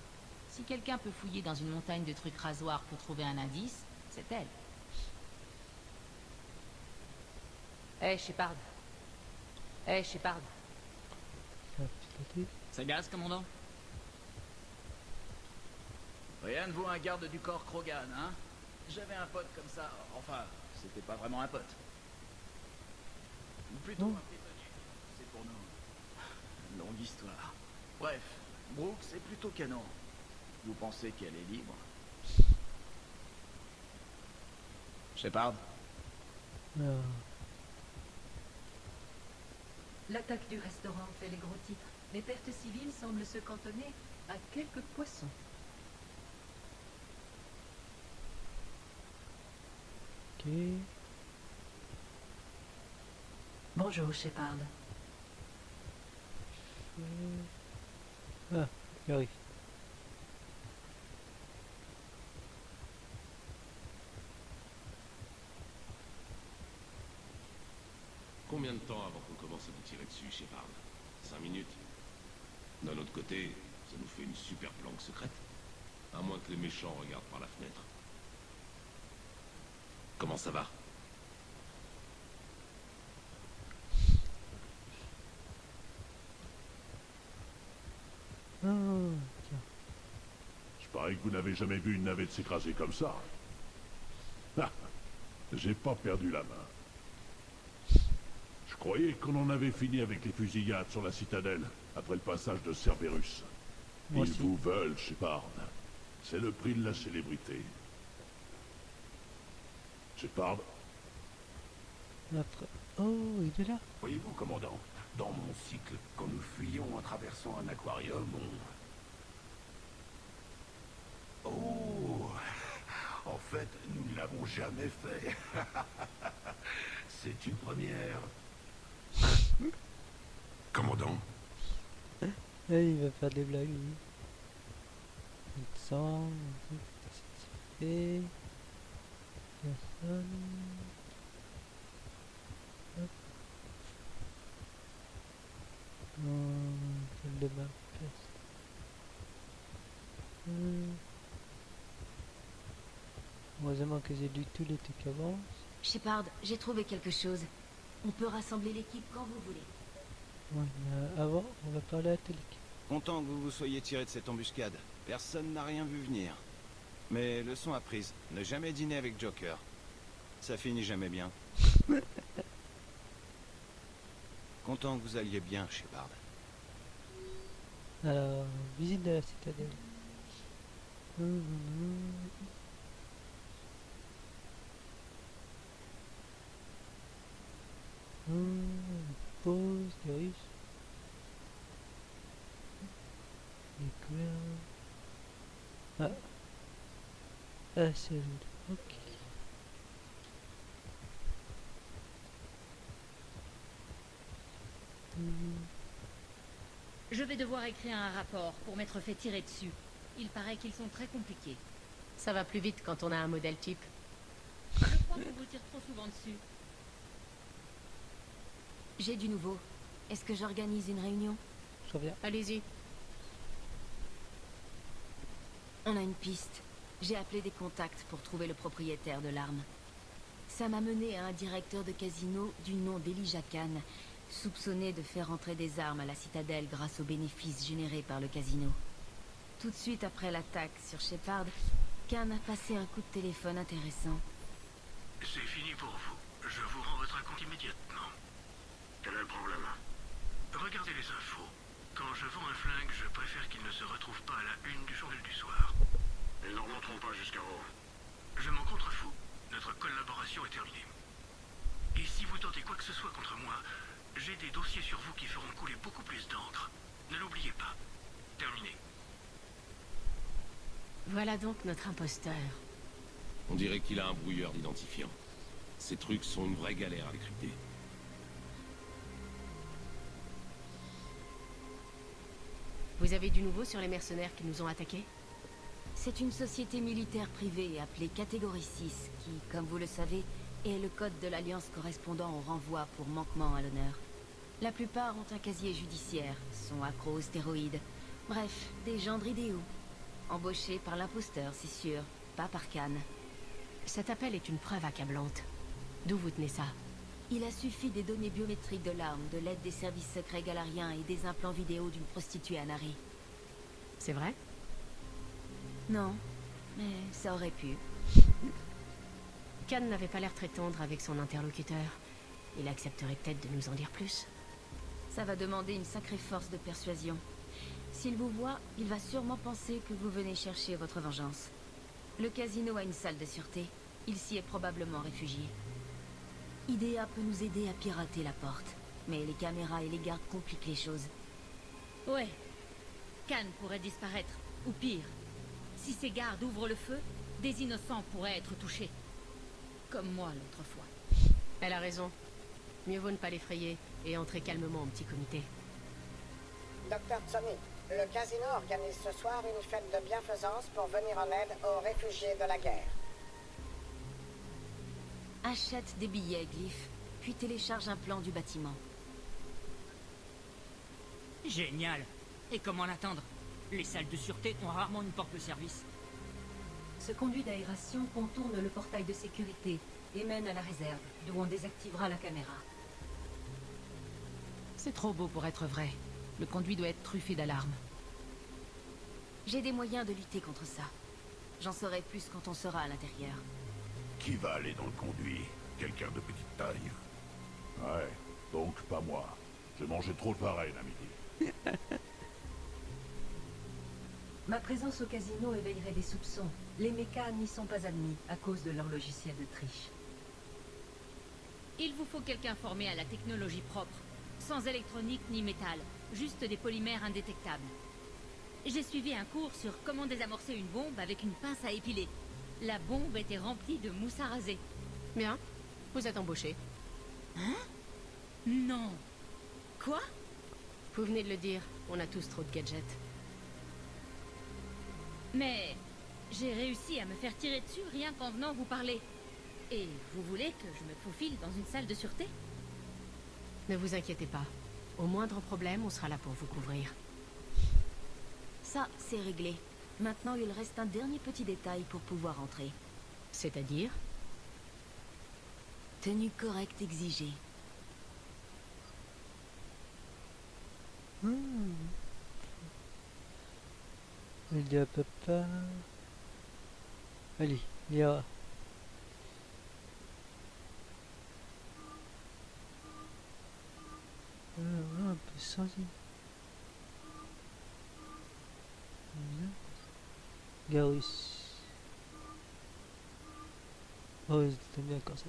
Speaker 18: Si quelqu'un peut fouiller dans une montagne de trucs rasoirs pour trouver un indice, c'est elle.
Speaker 2: Hé, Shepard. Hé, Shepard.
Speaker 1: ça a piloté.
Speaker 11: Ça gaz, commandant?
Speaker 9: Rien ne vaut un garde du corps Krogan, hein? J'avais un pote comme ça. Enfin, c'était pas vraiment un pote. Ou plutôt un prisonnier. C'est pour nous. Longue histoire. Bref, Brooke, c'est plutôt canon. Vous pensez qu'elle est libre? Shepard?
Speaker 1: Alors,
Speaker 12: L'attaque du restaurant fait les gros titres. Les pertes civiles semblent se cantonner à quelques poissons.
Speaker 1: ok.
Speaker 12: Bonjour, Shepard.
Speaker 1: Ah, il arrive.
Speaker 19: Combien de temps avant qu'on commence à vous tirer dessus, Shepard? 5 minutes. D'un autre côté, ça nous fait une super planque secrète. À moins que les méchants regardent par la fenêtre. Comment ça va?
Speaker 1: Ah, tiens.
Speaker 20: Je parie que vous n'avez jamais vu une navette s'écraser comme ça. Ah, j'ai pas perdu la main. Je croyais qu'on en avait fini avec les fusillades sur la citadelle, après le passage de Cerberus.
Speaker 1: Moi
Speaker 20: Ils
Speaker 1: aussi.
Speaker 20: vous veulent, Shepard. C'est le prix de la célébrité. Shepard,
Speaker 1: Après. Oh, il est là.
Speaker 3: Voyez-vous, commandant, dans mon cycle, quand nous fuyions en traversant un aquarium, on... Oh, en fait, nous ne l'avons jamais fait. C'est une première. Commandant,
Speaker 1: Eh, il va faire des blagues, lui. Il sent. Et. Personne. Hop. Celle de ma place. Heureusement que j'ai lu tous les trucs avant.
Speaker 18: Shepard, j'ai trouvé quelque chose. On peut rassembler l'équipe quand vous voulez.
Speaker 1: Ouais, mais avant, on va parler à Télé.
Speaker 8: Content que vous vous soyez tiré de cette embuscade. Personne n'a rien vu venir. Mais leçon apprise, ne jamais dîner avec Joker. Ça finit jamais bien. Content que vous alliez bien, Shepard.
Speaker 1: Alors, visite de la citadelle. Pause, des Russes. Découvert. Ah. Ah, c'est ok.
Speaker 2: Je vais devoir écrire un rapport pour m'être fait tirer dessus. Il paraît qu'ils sont très compliqués. Ça va plus vite quand on a un modèle type. Je crois qu'on vous tire trop souvent dessus.
Speaker 18: J'ai du nouveau. Est-ce que j'organise une réunion?
Speaker 1: Je reviens.
Speaker 2: Allez-y.
Speaker 18: On a une piste. J'ai appelé des contacts pour trouver le propriétaire de l'arme. Ça m'a mené à un directeur de casino du nom d'Elijah Khan, soupçonné de faire entrer des armes à la citadelle grâce aux bénéfices générés par le casino. Tout de suite après l'attaque sur Shepard, Khan a passé un coup de téléphone intéressant.
Speaker 14: C'est fini pour vous. Je vous rends votre compte immédiatement. Quel est le problème? Regardez les infos. Quand je vends un flingue, je préfère qu'il ne se retrouve pas à la une du journal du soir. Ils ne remonteront pas jusqu'à vous. Je m'en contrefous. Notre collaboration est terminée. que ce soit contre moi, j'ai des dossiers sur vous qui feront couler beaucoup plus d'encre. Ne l'oubliez pas. Terminé.
Speaker 2: Voilà donc notre imposteur.
Speaker 19: On dirait qu'il a un brouilleur d'identifiant. Ces trucs sont une vraie galère à décrypter.
Speaker 2: Vous avez du nouveau sur les mercenaires qui nous ont attaqués?
Speaker 18: C'est une société militaire privée appelée Catégorie 6 qui, comme vous le savez, est le code de l'Alliance correspondant au renvoi pour manquement à l'honneur. La plupart ont un casier judiciaire, sont accros aux stéroïdes. Bref, des gendres idéaux. Embauchés par l'imposteur, c'est sûr, pas par Khan.
Speaker 2: Cet appel est une preuve accablante. D'où vous tenez ça?
Speaker 18: Il a suffi des données biométriques de l'arme, de l'aide des services secrets galariens et des implants vidéo d'une prostituée à Nari.
Speaker 2: C'est vrai?
Speaker 18: Non, mais ça aurait pu.
Speaker 2: Khan n'avait pas l'air très tendre avec son interlocuteur. Il accepterait peut-être de nous en dire plus.
Speaker 18: Ça va demander une sacrée force de persuasion. S'il vous voit, il va sûrement penser que vous venez chercher votre vengeance. Le casino a une salle de sûreté. Il s'y est probablement réfugié. Idea peut nous aider à pirater la porte. Mais les caméras et les gardes compliquent les choses.
Speaker 4: Ouais. Khan pourrait disparaître. Ou pire. Si ces gardes ouvrent le feu, des innocents pourraient être touchés. Comme moi l'autre fois.
Speaker 2: Elle a raison. Mieux vaut ne pas l'effrayer et entrer calmement au petit comité.
Speaker 5: Docteur Tsomi, le casino organise ce soir une fête de bienfaisance pour venir en aide aux réfugiés de la guerre.
Speaker 18: Achète des billets, Glyph, puis télécharge un plan du bâtiment.
Speaker 11: Génial. Et comment l'attendre? Les salles de sûreté ont rarement une porte de service.
Speaker 12: Ce conduit d'aération contourne le portail de sécurité et mène à la réserve, d'où on désactivera la caméra.
Speaker 2: C'est trop beau pour être vrai. Le conduit doit être truffé d'alarmes.
Speaker 18: J'ai des moyens de lutter contre ça. J'en saurai plus quand on sera à l'intérieur.
Speaker 3: Qui va aller dans le conduit? Quelqu'un de petite taille?
Speaker 20: Ouais, donc pas moi. J'ai mangé trop de farine à midi.
Speaker 12: Ma présence au casino éveillerait des soupçons. Les mécas n'y sont pas admis à cause de leur logiciel de triche.
Speaker 4: Il vous faut quelqu'un formé à la technologie propre. Sans électronique ni métal. Juste des polymères indétectables. J'ai suivi un cours sur comment désamorcer une bombe avec une pince à épiler. La bombe était remplie de mousse à raser.
Speaker 2: Bien. Vous êtes embauché.
Speaker 4: Hein? Non. Quoi?
Speaker 2: Vous venez de le dire. On a tous trop de gadgets.
Speaker 4: Mais j'ai réussi à me faire tirer dessus rien qu'en venant vous parler. Et vous voulez que je me faufile dans une salle de sûreté?
Speaker 2: Ne vous inquiétez pas. Au moindre problème, on sera là pour vous couvrir.
Speaker 18: Ça, c'est réglé. Maintenant, il reste un dernier petit détail pour pouvoir entrer.
Speaker 2: C'est-à-dire?
Speaker 18: Tenue correcte exigée.
Speaker 1: Il y a papa. Allez, il y a. Un peu sans Garus. Oh, c'était bien comme ça.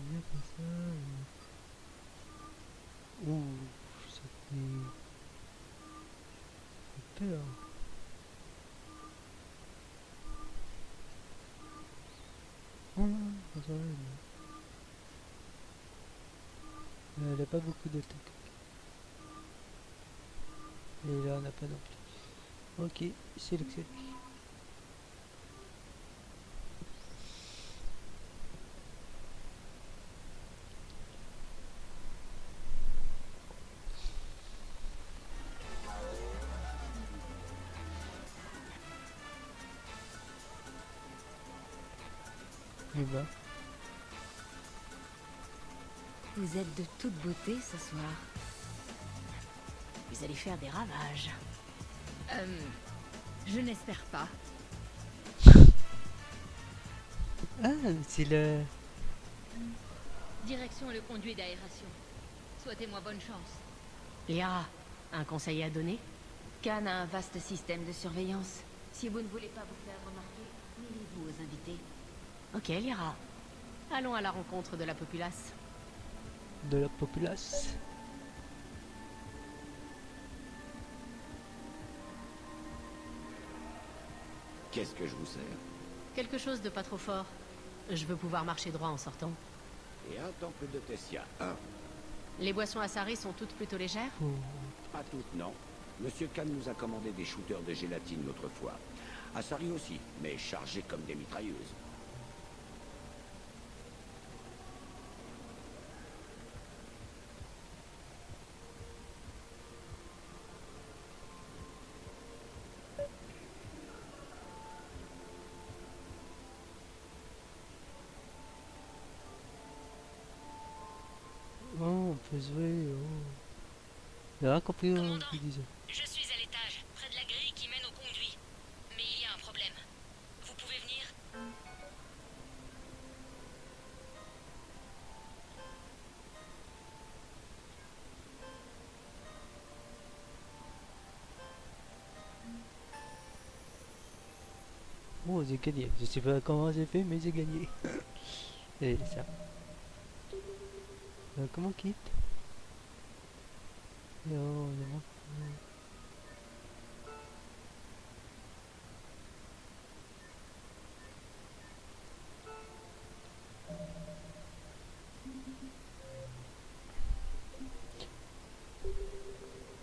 Speaker 1: Bien comme ça. Ouh, ça fait peur. Oh, ça va. Elle n'a pas beaucoup d'attaques. Et là, on n'a pas non plus. Ok, sélectionné. Et bah.
Speaker 18: Vous êtes de toute beauté ce soir.
Speaker 2: Vous allez faire des ravages.
Speaker 4: Je n'espère pas.
Speaker 1: Ah, c'est le...
Speaker 4: Direction le conduit d'aération. Souhaitez-moi bonne chance.
Speaker 2: Lyra, un conseil à donner?
Speaker 18: Khan a un vaste système de surveillance. Si vous ne voulez pas vous faire remarquer, mêlez-vous aux invités.
Speaker 2: Ok, Lyra. Allons à la rencontre de la populace.
Speaker 1: De la populace.
Speaker 3: Qu'est-ce que je vous sers?
Speaker 2: Quelque chose de pas trop fort. Je veux pouvoir marcher droit en sortant.
Speaker 3: Et un temple de Tessia, un.
Speaker 2: Les boissons à Sari sont toutes plutôt légères?
Speaker 3: Pas toutes, non. Monsieur Khan nous a commandé des shooters de gélatine l'autre fois. Asari aussi, mais chargés comme des mitrailleuses.
Speaker 1: Oh, on peut jouer. Oh. J'ai rien compris ce qu'il disait.
Speaker 13: Je suis à l'étage, près de la grille qui mène au conduit. Mais il y a un problème. Vous pouvez venir?
Speaker 1: Oh, j'ai gagné. Je sais pas comment j'ai fait, mais j'ai gagné. Et ça. Comment on quitte? Oh, non.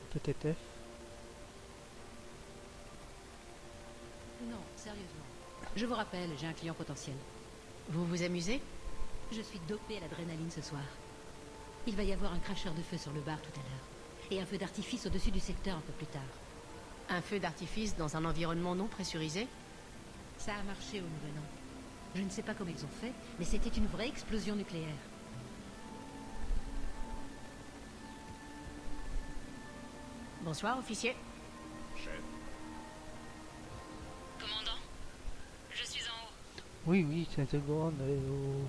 Speaker 1: Peut-être F.
Speaker 12: Non, sérieusement. Je vous rappelle, j'ai un client potentiel.
Speaker 2: Vous vous amusez?
Speaker 12: Je suis dopé à l'adrénaline ce soir. Il va y avoir un cracheur de feu sur le bar tout à l'heure. Et un feu d'artifice au-dessus du secteur un peu plus tard.
Speaker 2: Un feu d'artifice dans un environnement non pressurisé?
Speaker 12: Ça a marché au Nouvel An. Je ne sais pas comment ils ont fait, mais c'était une vraie explosion nucléaire.
Speaker 2: Bonsoir, officier.
Speaker 3: Chef.
Speaker 13: Commandant, je suis en haut.
Speaker 1: Oui, oui, c'est une seconde. Oh.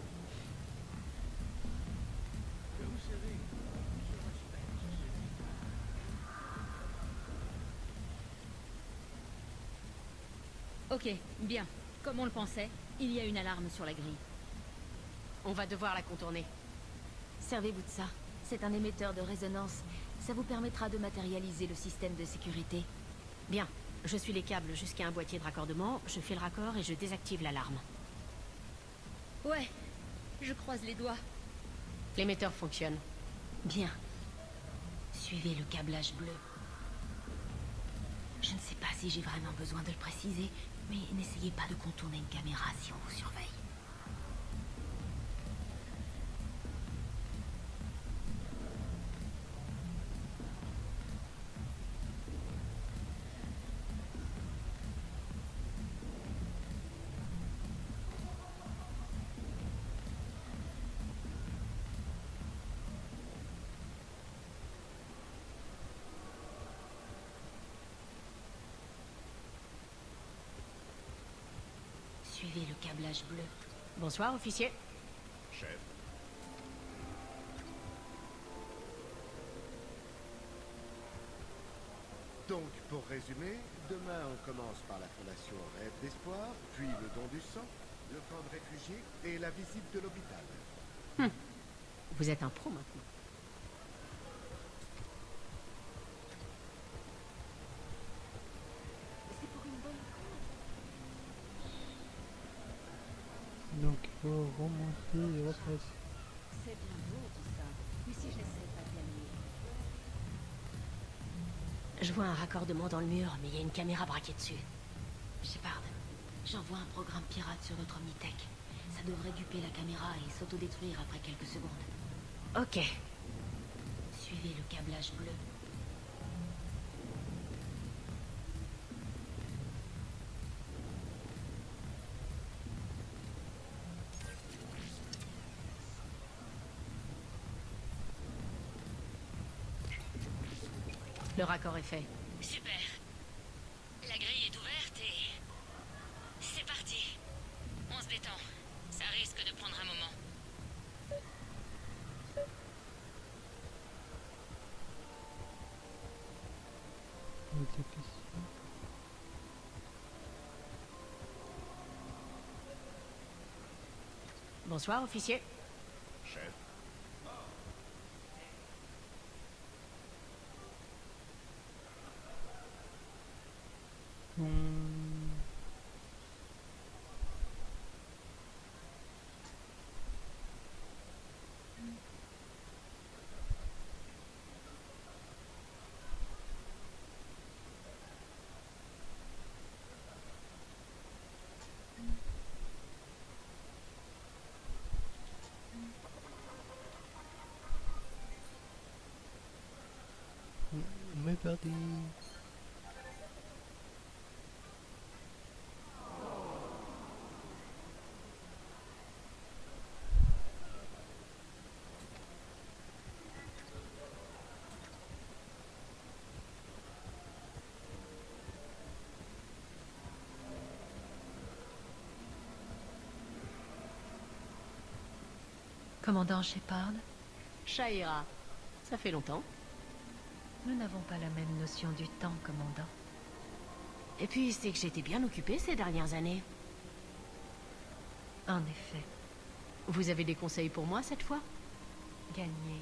Speaker 18: Ok, bien. Comme on le pensait, il y a une alarme sur la grille.
Speaker 2: On va devoir la contourner.
Speaker 18: Servez-vous de ça. C'est un émetteur de résonance. Ça vous permettra de matérialiser le système de sécurité.
Speaker 2: Bien. Je suis les câbles jusqu'à un boîtier de raccordement, je fais le raccord et je désactive l'alarme.
Speaker 18: Ouais, je croise les doigts.
Speaker 2: L'émetteur fonctionne.
Speaker 18: Bien. Suivez le câblage bleu. Je ne sais pas si j'ai vraiment besoin de le préciser, mais n'essayez pas de contourner une caméra si on vous surveille. Suivez le câblage bleu.
Speaker 2: Bonsoir, officier.
Speaker 3: Chef.
Speaker 15: Donc, pour résumer, demain on commence par la fondation Rêve d'Espoir, puis le don du sang, le camp de réfugiés et la visite de l'hôpital.
Speaker 2: Vous êtes un pro maintenant.
Speaker 1: Donc il faut remonter et repasser.
Speaker 12: C'est bien beau tout ça. Mais si j'essaie pas de gagner.
Speaker 2: Je vois un raccordement dans le mur, mais il y a une caméra braquée dessus.
Speaker 18: Shepard, j'envoie un programme pirate sur notre Omnitech. Ça devrait duper la caméra et s'autodétruire après quelques secondes.
Speaker 2: Ok.
Speaker 18: Suivez le câblage bleu.
Speaker 2: Le raccord est fait.
Speaker 13: Super. La grille est ouverte et... c'est parti. On se détend. Ça risque de prendre un moment.
Speaker 2: Bonsoir, officier.
Speaker 7: Chef.
Speaker 1: On est perdu.
Speaker 12: Commandant Shepard,
Speaker 2: Shaira, ça fait longtemps.
Speaker 12: nous n'avons pas la même notion du temps, commandant.
Speaker 2: Et puis, c'est que j'étais bien occupée ces dernières années.
Speaker 12: En effet.
Speaker 2: Vous avez des conseils pour moi cette fois?
Speaker 12: Gagné.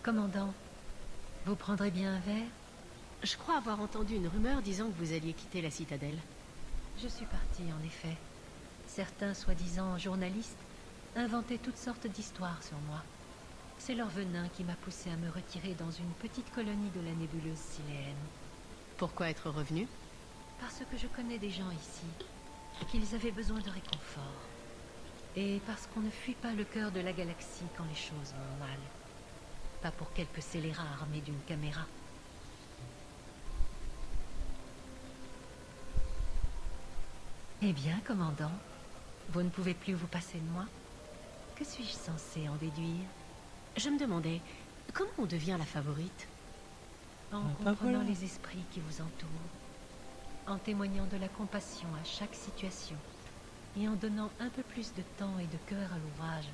Speaker 12: Commandant, vous prendrez bien un verre?
Speaker 2: Je crois avoir entendu une rumeur disant que vous alliez quitter la citadelle.
Speaker 12: Je suis partie, en effet. Certains soi-disant journalistes inventaient toutes sortes d'histoires sur moi. C'est leur venin qui m'a poussé à me retirer dans une petite colonie de la nébuleuse Siléenne.
Speaker 2: Pourquoi être revenu?
Speaker 12: Parce que je connais des gens ici, qu'ils avaient besoin de réconfort. Et parce qu'on ne fuit pas le cœur de la galaxie quand les choses vont mal. Pas pour quelques scélérats armés d'une caméra. Eh bien, commandant, vous ne pouvez plus vous passer de moi? Que suis-je censé en déduire?
Speaker 2: Je me demandais, comment on devient la favorite?
Speaker 12: En comprenant les esprits qui vous entourent, en témoignant de la compassion à chaque situation, et en donnant un peu plus de temps et de cœur à l'ouvrage,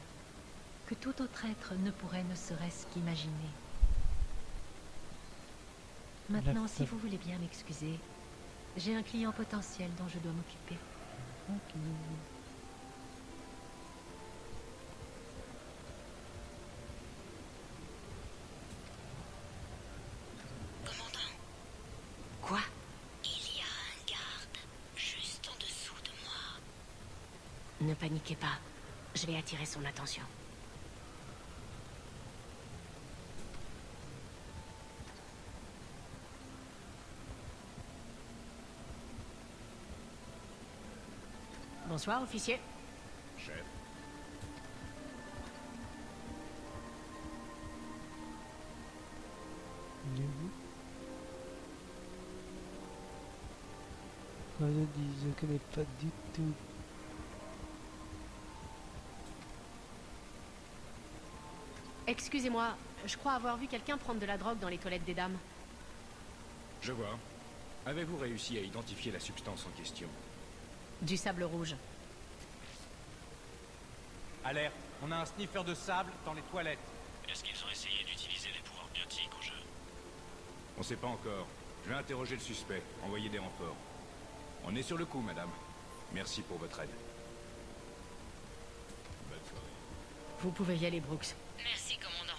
Speaker 12: que tout autre être ne pourrait ne serait-ce qu'imaginer. Maintenant, si vous voulez bien m'excuser, j'ai un client potentiel dont je dois m'occuper.
Speaker 1: Ok.
Speaker 2: Quoi?
Speaker 13: Il y a un garde juste en dessous de moi.
Speaker 2: Ne paniquez pas, je vais attirer son attention. Bonsoir, officier.
Speaker 7: Chef.
Speaker 1: Il est où? Je dis, je connais pas du tout.
Speaker 2: Excusez-moi, je crois avoir vu quelqu'un prendre de la drogue dans les toilettes des dames.
Speaker 21: Je vois. Avez-vous réussi à identifier la substance en question?
Speaker 2: Du sable rouge.
Speaker 22: Alerte, on a un sniffer de sable dans les toilettes.
Speaker 19: Est-ce qu'ils ont essayé d'utiliser les pouvoirs biotiques au jeu?
Speaker 21: On sait pas encore. Je vais interroger le suspect, envoyer des renforts. On est sur le coup, madame. Merci pour votre aide.
Speaker 19: Bonne soirée.
Speaker 2: Vous pouvez y aller, Brooks.
Speaker 13: Merci, commandant.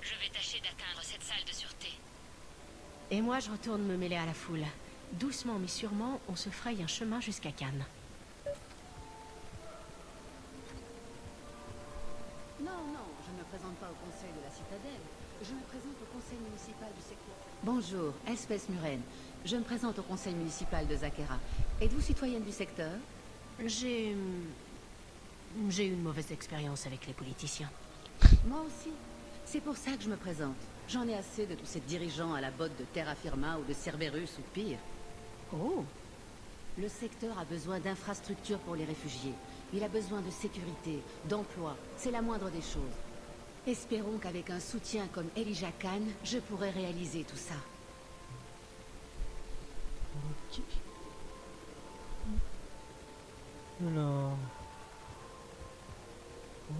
Speaker 13: Je vais tâcher d'atteindre cette salle de sûreté.
Speaker 2: Et moi, je retourne me mêler à la foule. Doucement mais sûrement, on se fraye un chemin jusqu'à Cannes.
Speaker 23: Non, je ne me présente pas au conseil de la citadelle. Je me présente au conseil municipal du secteur. Bonjour, Espèce Muren. Je me présente au conseil municipal de Zakera. Êtes-vous citoyenne du secteur?
Speaker 2: J'ai eu une mauvaise expérience avec les politiciens.
Speaker 23: Moi aussi. C'est pour ça que je me présente. J'en ai assez de tous ces dirigeants à la botte de Terra Firma ou de Cerberus ou pire.
Speaker 2: Oh!
Speaker 23: Le secteur a besoin d'infrastructures pour les réfugiés. Il a besoin de sécurité, d'emploi. C'est la moindre des choses. Espérons qu'avec un soutien comme Elijah Khan, je pourrai réaliser tout ça.
Speaker 1: Ok. Alors. Oh.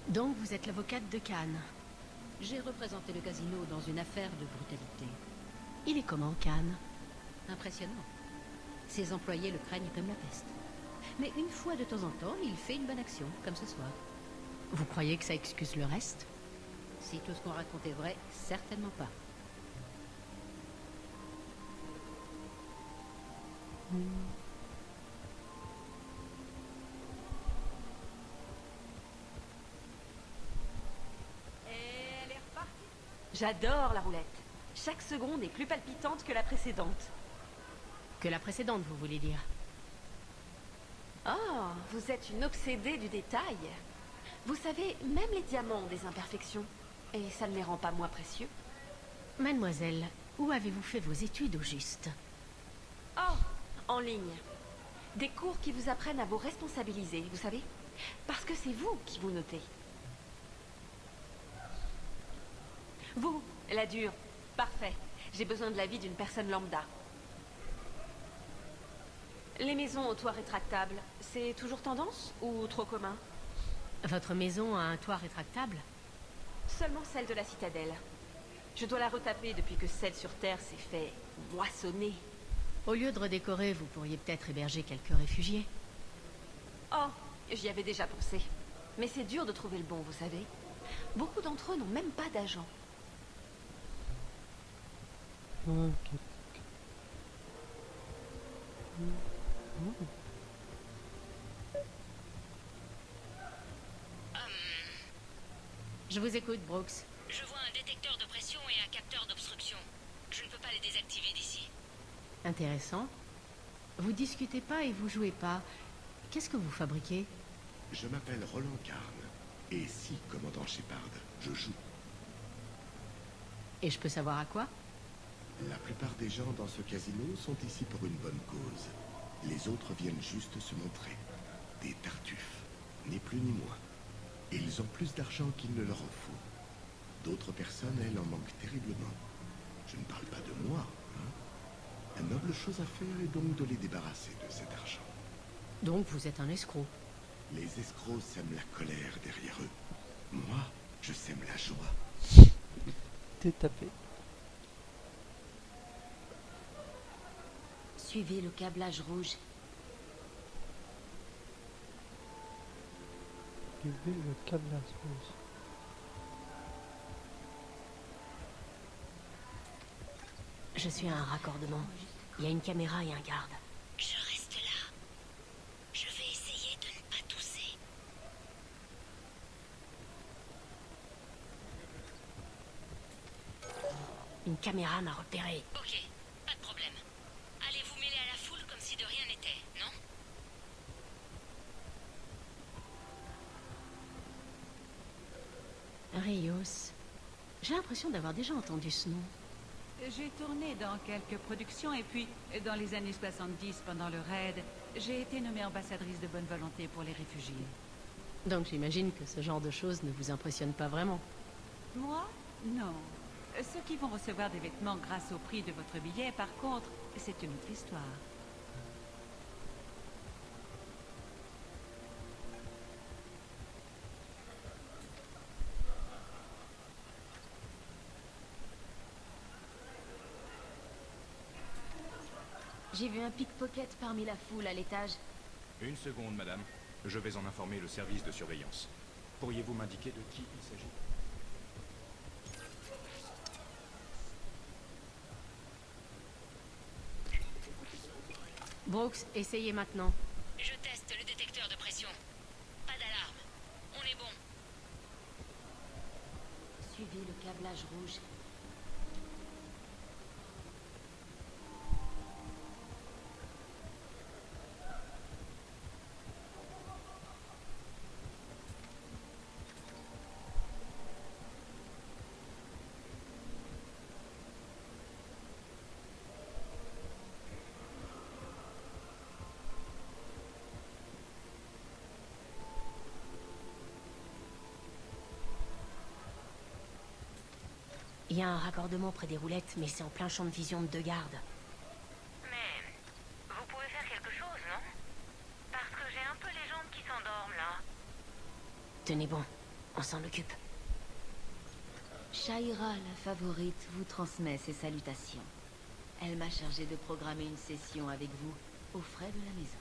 Speaker 2: Donc, vous êtes l'avocate de Cannes.
Speaker 23: J'ai représenté le casino dans une affaire de brutalité.
Speaker 2: Il est comment, Khan?
Speaker 23: Impressionnant. Ses employés le craignent comme la peste. Mais une fois de temps en temps, il fait une bonne action, comme ce soir.
Speaker 2: Vous croyez que ça excuse le reste?
Speaker 23: Si tout ce qu'on raconte est vrai, certainement pas.
Speaker 10: Elle est repartie. J'adore la roulette. Chaque seconde est plus palpitante que la précédente.
Speaker 2: Que la précédente, vous voulez dire?
Speaker 10: Oh, vous êtes une obsédée du détail. Vous savez, même les diamants ont des imperfections. Et ça ne les rend pas moins précieux.
Speaker 2: Mademoiselle, où avez-vous fait vos études au juste?
Speaker 10: Oh, en ligne. Des cours qui vous apprennent à vous responsabiliser, vous savez? Parce que c'est vous qui vous notez. Vous, la dure. Parfait. J'ai besoin de l'avis d'une personne lambda. Les maisons au toit rétractable, c'est toujours tendance ou trop commun?
Speaker 2: Votre maison a un toit rétractable?
Speaker 10: Seulement celle de la citadelle. Je dois la retaper depuis que celle sur Terre s'est fait moissonner.
Speaker 2: Au lieu de redécorer, vous pourriez peut-être héberger quelques réfugiés.
Speaker 10: Oh, j'y avais déjà pensé. Mais c'est dur de trouver le bon, vous savez. Beaucoup d'entre eux n'ont même pas d'agent.
Speaker 1: Ok.
Speaker 2: Je vous écoute, Brooks.
Speaker 13: Je vois un détecteur de pression et un capteur d'obstruction. Je ne peux pas les désactiver d'ici.
Speaker 2: Intéressant. Vous discutez pas et vous jouez pas. Qu'est-ce que vous fabriquez?
Speaker 15: Je m'appelle Roland Carn. Et si, commandant Shepard, je joue.
Speaker 2: Et je peux savoir à quoi?
Speaker 15: La plupart des gens dans ce casino sont ici pour une bonne cause. Les autres viennent juste se montrer. Des tartuffes, ni plus ni moins. Et ils ont plus d'argent qu'il ne leur en faut. D'autres personnes, elles, en manquent terriblement. Je ne parle pas de moi, hein. La noble chose à faire est donc de les débarrasser de cet argent.
Speaker 2: Donc vous êtes un escroc.
Speaker 15: Les escrocs sèment la colère derrière eux. Moi, je sème la joie.
Speaker 1: T'es tapé.
Speaker 23: Suivez le câblage rouge.
Speaker 1: Suivez le câblage rouge.
Speaker 2: Je suis à un raccordement. Il y a une caméra et un garde.
Speaker 13: Je reste là. Je vais essayer de ne pas tousser.
Speaker 2: Une caméra m'a repéré.
Speaker 13: Ok, pas de problème. Allez vous mêler à la foule comme si de rien n'était, non?
Speaker 2: Rios. J'ai l'impression d'avoir déjà entendu ce nom.
Speaker 4: J'ai tourné dans quelques productions et puis, dans les années 70, pendant le raid, j'ai été nommée ambassadrice de bonne volonté pour les réfugiés.
Speaker 2: Donc j'imagine que ce genre de choses ne vous impressionne pas vraiment.
Speaker 4: Moi? Non. Ceux qui vont recevoir des vêtements grâce au prix de votre billet, par contre, c'est une autre histoire.
Speaker 18: J'ai vu un pickpocket parmi la foule à l'étage.
Speaker 21: Une seconde, madame. Je vais en informer le service de surveillance. Pourriez-vous m'indiquer de qui il s'agit?
Speaker 2: Brooks, essayez maintenant.
Speaker 13: Je teste le détecteur de pression. Pas d'alarme. On est bon.
Speaker 23: Suivez le câblage rouge.
Speaker 2: Il y a un raccordement près des roulettes, mais c'est en plein champ de vision de deux gardes.
Speaker 13: Mais vous pouvez faire quelque chose, non? Parce que j'ai un peu les jambes qui s'endorment là.
Speaker 2: Tenez bon, on s'en occupe.
Speaker 18: Shaira, la favorite, vous transmet ses salutations. Elle m'a chargé de programmer une session avec vous, aux frais de la maison.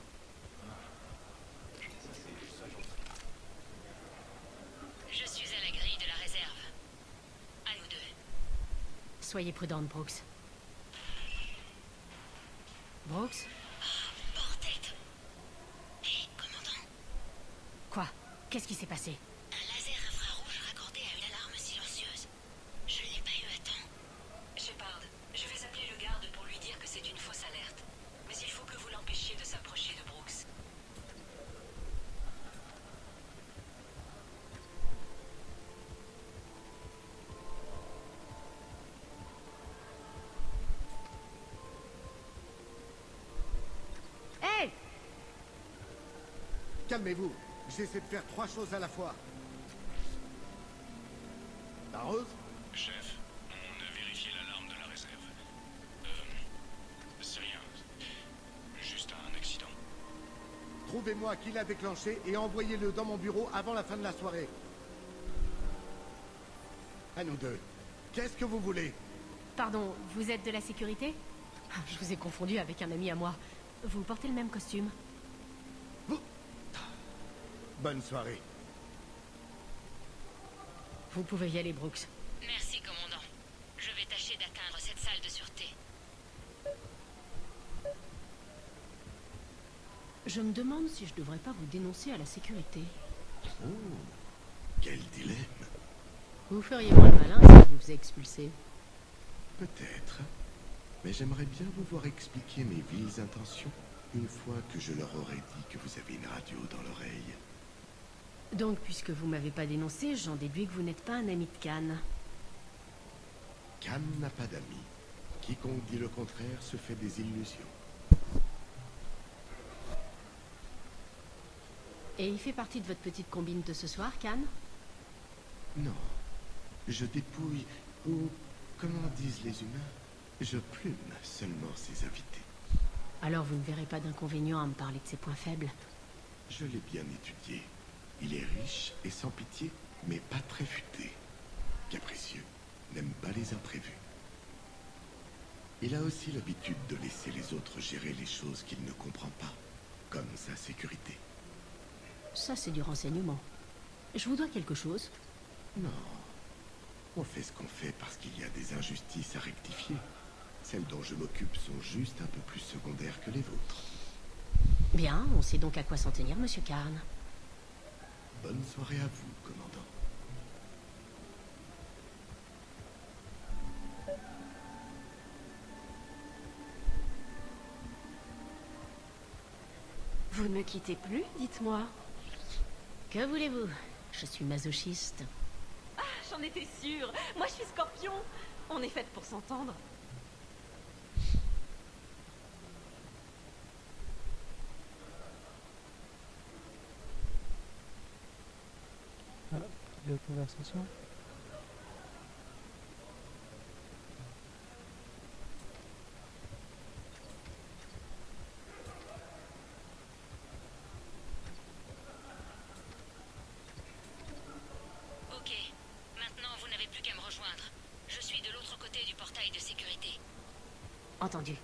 Speaker 13: Je suis à la grille de la réserve. À nous deux.
Speaker 2: Soyez prudente, Brooks. Brooks?
Speaker 13: Bordel de... Hé, commandant.
Speaker 2: Quoi? Qu'est-ce qui s'est passé?
Speaker 13: Un laser infrarouge raccordé à une alarme silencieuse. Je ne l'ai pas eu à temps. Shepard, je vais appeler le garde pour lui dire que c'est une fausse alerte. Mais il faut que vous l'empêchiez de s'approcher de Brooks.
Speaker 2: Hey!
Speaker 6: Calmez-vous. J'essaie de faire 3 choses à la fois. La Rose?
Speaker 14: Chef, on a vérifié l'alarme de la réserve. C'est rien. Juste un accident.
Speaker 6: Trouvez-moi qui l'a déclenché et envoyez-le dans mon bureau avant la fin de la soirée. À nous deux. Qu'est-ce que vous voulez?
Speaker 2: Pardon, vous êtes de la sécurité? Ah, je vous ai confondu avec un ami à moi. Vous portez le même costume?
Speaker 6: Bonne soirée.
Speaker 2: Vous pouvez y aller, Brooks.
Speaker 13: Merci, commandant. Je vais tâcher d'atteindre cette salle de sûreté.
Speaker 2: Je me demande si je devrais pas vous dénoncer à la sécurité.
Speaker 15: Oh, quel dilemme.
Speaker 2: Vous feriez moins le malin si je vous faisais expulser.
Speaker 15: Peut-être. Mais j'aimerais bien vous voir expliquer mes viles intentions une fois que je leur aurai dit que vous avez une radio dans l'oreille.
Speaker 2: Donc, puisque vous m'avez pas dénoncé, j'en déduis que vous n'êtes pas un ami de Khan.
Speaker 15: Khan n'a pas d'amis. Quiconque dit le contraire se fait des illusions.
Speaker 2: Et il fait partie de votre petite combine de ce soir, Khan?
Speaker 15: Non. Je dépouille, ou, comment disent les humains, je plume seulement ses invités.
Speaker 2: Alors vous ne verrez pas d'inconvénient à me parler de ses points faibles.
Speaker 15: Je l'ai bien étudié. Il est riche et sans pitié, mais pas très futé. Capricieux, n'aime pas les imprévus. Il a aussi l'habitude de laisser les autres gérer les choses qu'il ne comprend pas, comme sa sécurité.
Speaker 2: Ça, c'est du renseignement. Je vous dois quelque chose?
Speaker 15: Non. On fait ce qu'on fait parce qu'il y a des injustices à rectifier. Celles dont je m'occupe sont juste un peu plus secondaires que les vôtres.
Speaker 2: Bien, on sait donc à quoi s'en tenir, Monsieur Karn.
Speaker 15: Bonne soirée à vous, commandant.
Speaker 10: Vous ne me quittez plus, dites-moi.
Speaker 2: Que voulez-vous? Je suis masochiste.
Speaker 10: Ah, j'en étais sûre. Moi, je suis Scorpion. On est faites pour s'entendre.
Speaker 1: Ah, de conversation.
Speaker 13: Ok. Maintenant, vous n'avez plus qu'à me rejoindre. Je suis de l'autre côté du portail de sécurité.
Speaker 2: Entendu.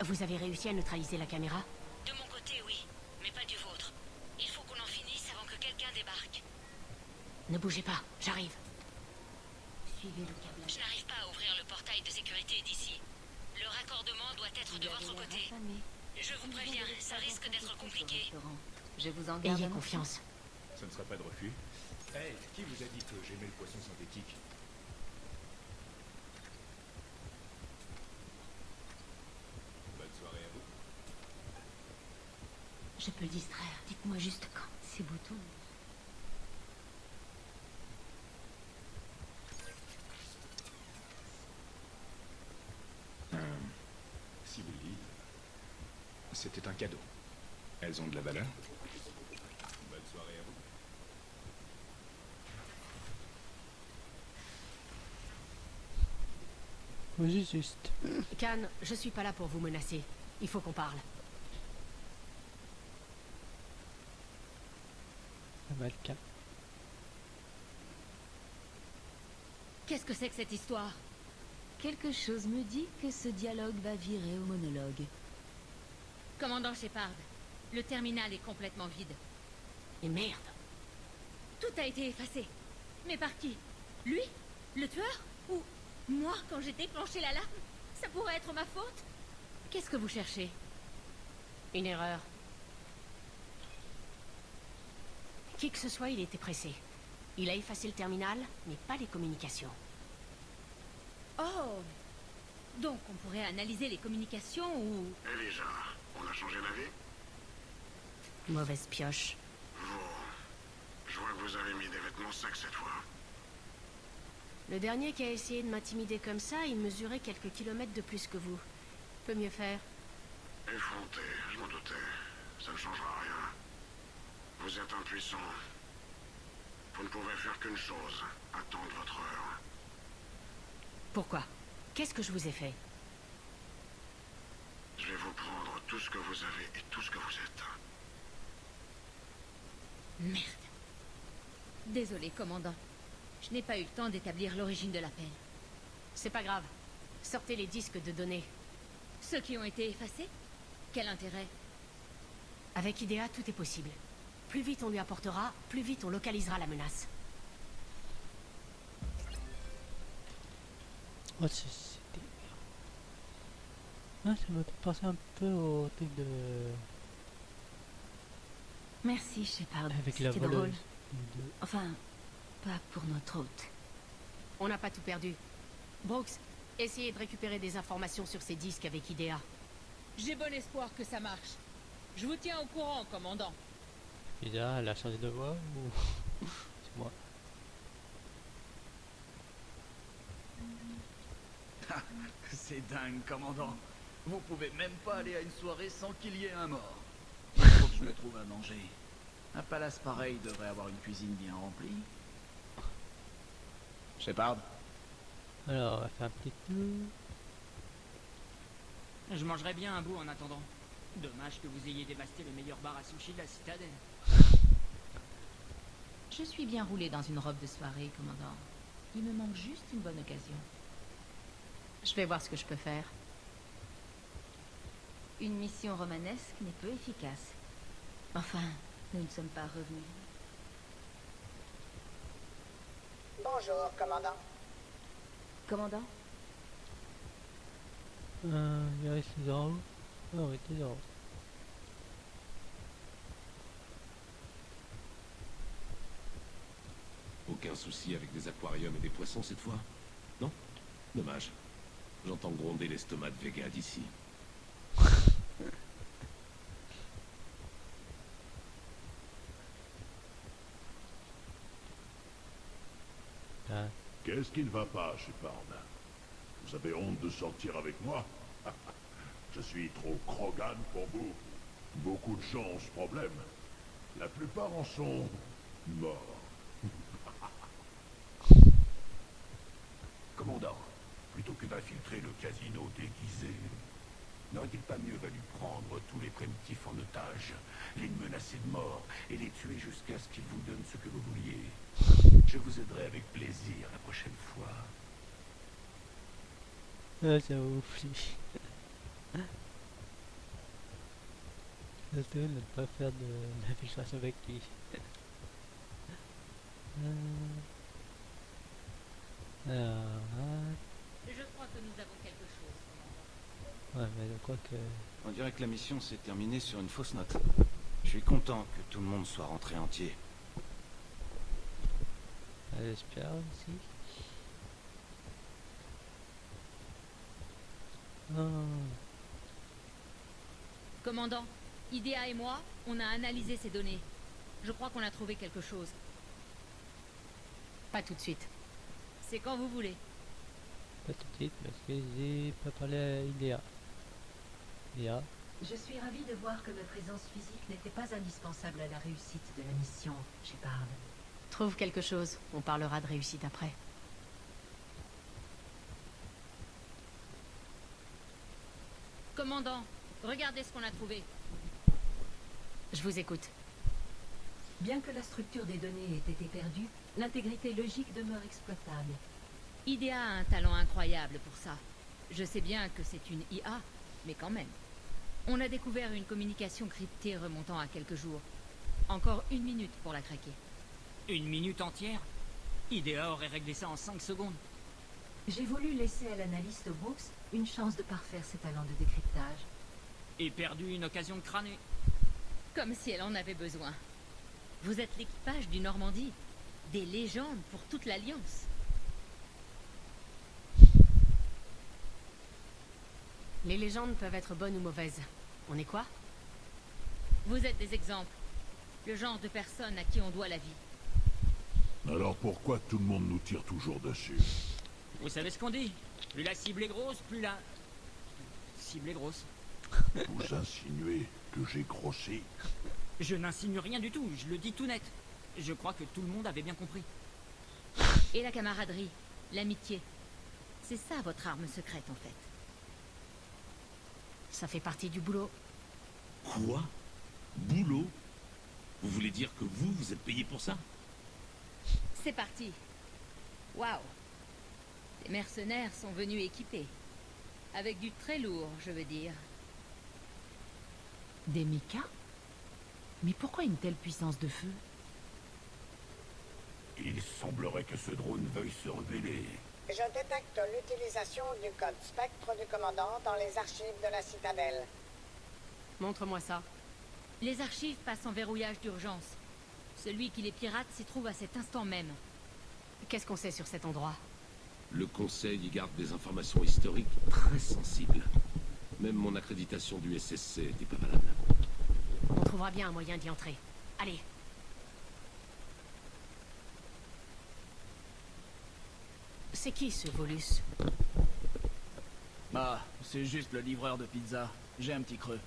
Speaker 2: Vous avez réussi à neutraliser la caméra?
Speaker 13: De mon côté, oui. Mais pas du vôtre. Il faut qu'on en finisse avant que quelqu'un débarque.
Speaker 2: Ne bougez pas, j'arrive. Suivez le câblage.
Speaker 13: Je n'arrive pas à ouvrir le portail de sécurité d'ici. Le raccordement doit être de votre côté. Je vous préviens, ça risque d'être compliqué.
Speaker 18: Je vous en garde.
Speaker 2: Ayez confiance.
Speaker 21: Ce ne serait pas de refus. Hey, qui vous a dit que j'aimais le poisson synthétique? Bonne soirée à vous.
Speaker 2: Je peux le distraire. Dites-moi juste quand. Ces boutons.
Speaker 21: Si vous le dites. C'était un cadeau. Elles ont de la valeur. Bonne soirée à vous.
Speaker 1: Oui, juste.
Speaker 2: Khan, je suis pas là pour vous menacer. Il faut qu'on parle.
Speaker 1: Malka.
Speaker 2: Qu'est-ce que c'est que cette histoire?
Speaker 18: Quelque chose me dit que ce dialogue va virer au monologue.
Speaker 2: Commandant Shepard, le terminal est complètement vide. Et merde. Tout a été effacé. Mais par qui? Lui? Le tueur? Ou moi quand j'ai déclenché l'alarme? Ça pourrait être ma faute? Qu'est-ce que vous cherchez? Une erreur. Qui que ce soit, il était pressé. Il a effacé le terminal, mais pas les communications.
Speaker 4: Oh! Donc on pourrait analyser les communications ou...
Speaker 14: Elijah, on a changé d'avis?
Speaker 2: Mauvaise pioche.
Speaker 14: Je vois que vous avez mis des vêtements secs cette fois.
Speaker 2: Le dernier qui a essayé de m'intimider comme ça, il mesurait quelques kilomètres de plus que vous. Peut mieux faire.
Speaker 14: Effronté, je m'en doutais. Ça ne changera rien. Vous êtes impuissant. Vous ne pouvez faire qu'une chose, attendre votre heure.
Speaker 2: Pourquoi? Qu'est-ce que je vous ai fait?
Speaker 14: Je vais vous prendre tout ce que vous avez et tout ce que vous êtes.
Speaker 4: Merde. Désolé, commandant. Je n'ai pas eu le temps d'établir l'origine de l'appel.
Speaker 2: C'est pas grave. Sortez les disques de données.
Speaker 4: Ceux qui ont été effacés? Quel intérêt?
Speaker 2: Avec IDEA, tout est possible. Plus vite on lui apportera, plus vite on localisera la menace.
Speaker 1: Oh, c'était bien. Ah, ça me fait penser un peu au truc de...
Speaker 18: Merci, Shepard.
Speaker 1: Avec la
Speaker 18: C'était
Speaker 1: voleuse.
Speaker 18: drôle. Enfin, pas pour notre hôte.
Speaker 2: On n'a pas tout perdu. Brooks, essayez de récupérer des informations sur ces disques avec IDEA.
Speaker 4: J'ai bon espoir que ça marche. Je vous tiens au courant, commandant.
Speaker 1: Ida, elle a changé de voix ou... C'est moi.
Speaker 9: C'est dingue, commandant. Vous pouvez même pas aller à une soirée sans qu'il y ait un mort. Il faut que je me trouve à manger. Un palace pareil devrait avoir une cuisine bien remplie. Shepard?
Speaker 1: Alors, on va faire un petit tour.
Speaker 11: Je mangerais bien un bout en attendant. Dommage que vous ayez dévasté le meilleur bar à sushi de la citadelle.
Speaker 12: Je suis bien roulé dans une robe de soirée, commandant. Il me manque juste une bonne occasion.
Speaker 2: Je vais voir ce que je peux faire.
Speaker 18: Une mission romanesque n'est peu efficace. Enfin, nous ne sommes pas revenus.
Speaker 5: Bonjour, commandant.
Speaker 18: Commandant?
Speaker 1: Il reste les en haut. Ah oui, t'es en haut.
Speaker 19: Aucun souci avec des aquariums et des poissons cette fois? Non? Dommage. J'entends gronder l'estomac de Vega d'ici.
Speaker 20: Qu'est-ce qui ne va pas, Shepard? Vous avez honte de sortir avec moi? Je suis trop Krogan pour vous. Beaucoup de gens ont ce problème. La plupart en sont morts.
Speaker 3: Commandant, plutôt que d'infiltrer le casino déguisé, n'aurait-il pas mieux valu prendre tous les primitifs en otage, les menacer de mort et les tuer jusqu'à ce qu'ils vous donnent ce que vous vouliez? Je vous aiderai avec plaisir la prochaine fois.
Speaker 1: Ah, c'est ouf, lui. Je vais ne pas faire de l'infiltration avec lui. Alors,
Speaker 4: Je crois que nous avons quelque chose, commandant.
Speaker 1: ouais, mais je crois que...
Speaker 8: On dirait que la mission s'est terminée sur une fausse note. Je suis content que tout le monde soit rentré entier.
Speaker 1: J'espère aussi.
Speaker 4: Commandant, IDEA et moi, on a analysé ces données. Je crois qu'on a trouvé quelque chose.
Speaker 2: Pas tout de suite.
Speaker 4: C'est quand vous voulez.
Speaker 1: Pas tout de suite parce que j'ai pas parlé à IDEA. IDEA.
Speaker 12: Je suis ravie de voir que ma présence physique n'était pas indispensable à la réussite de la mission, Shepard.
Speaker 2: Trouve quelque chose, on parlera de réussite après.
Speaker 4: Commandant, regardez ce qu'on a trouvé.
Speaker 2: Je vous écoute.
Speaker 12: Bien que la structure des données ait été perdue, l'intégrité logique demeure exploitable.
Speaker 18: IDEA a un talent incroyable pour ça. Je sais bien que c'est une IA, mais quand même. On a découvert une communication cryptée remontant à quelques jours. Encore 1 minute pour la craquer.
Speaker 11: 1 minute entière? IDEA aurait réglé ça en 5 secondes.
Speaker 12: J'ai voulu laisser à l'analyste Brooks une chance de parfaire ses talents de décryptage.
Speaker 11: Et perdu une occasion de crâner.
Speaker 18: Comme si elle en avait besoin. Vous êtes l'équipage du Normandie. Des légendes pour toute l'Alliance.
Speaker 2: Les légendes peuvent être bonnes ou mauvaises. On est quoi?
Speaker 18: Vous êtes des exemples. Le genre de personnes à qui on doit la vie.
Speaker 20: Alors pourquoi tout le monde nous tire toujours dessus?
Speaker 11: Vous savez ce qu'on dit? Plus la cible est grosse, plus la... cible est grosse.
Speaker 20: Vous insinuez que j'ai grossi?
Speaker 11: Je n'insinue rien du tout, je le dis tout net. Je crois que tout le monde avait bien compris.
Speaker 18: Et la camaraderie, l'amitié. C'est ça votre arme secrète en fait.
Speaker 2: Ça fait partie du boulot.
Speaker 19: Quoi? Boulot? Vous voulez dire que vous êtes payé pour ça?
Speaker 18: C'est parti. Waouh. Les mercenaires sont venus équipés. Avec du très lourd, je veux dire.
Speaker 23: Des Mika? Mais pourquoi une telle puissance de feu?
Speaker 3: Il semblerait que ce drone veuille se rebeller.
Speaker 5: Je détecte l'utilisation du code spectre du commandant dans les archives de la citadelle.
Speaker 2: Montre-moi ça.
Speaker 18: Les archives passent en verrouillage d'urgence. Celui qui les pirate s'y trouve à cet instant même.
Speaker 2: Qu'est-ce qu'on sait sur cet endroit?
Speaker 19: Le Conseil y garde des informations historiques très sensibles. Même mon accréditation du SSC n'était pas valable.
Speaker 2: On trouvera bien un moyen d'y entrer. Allez. C'est qui ce Volus?
Speaker 9: Ah, c'est juste le livreur de pizza. J'ai un petit creux.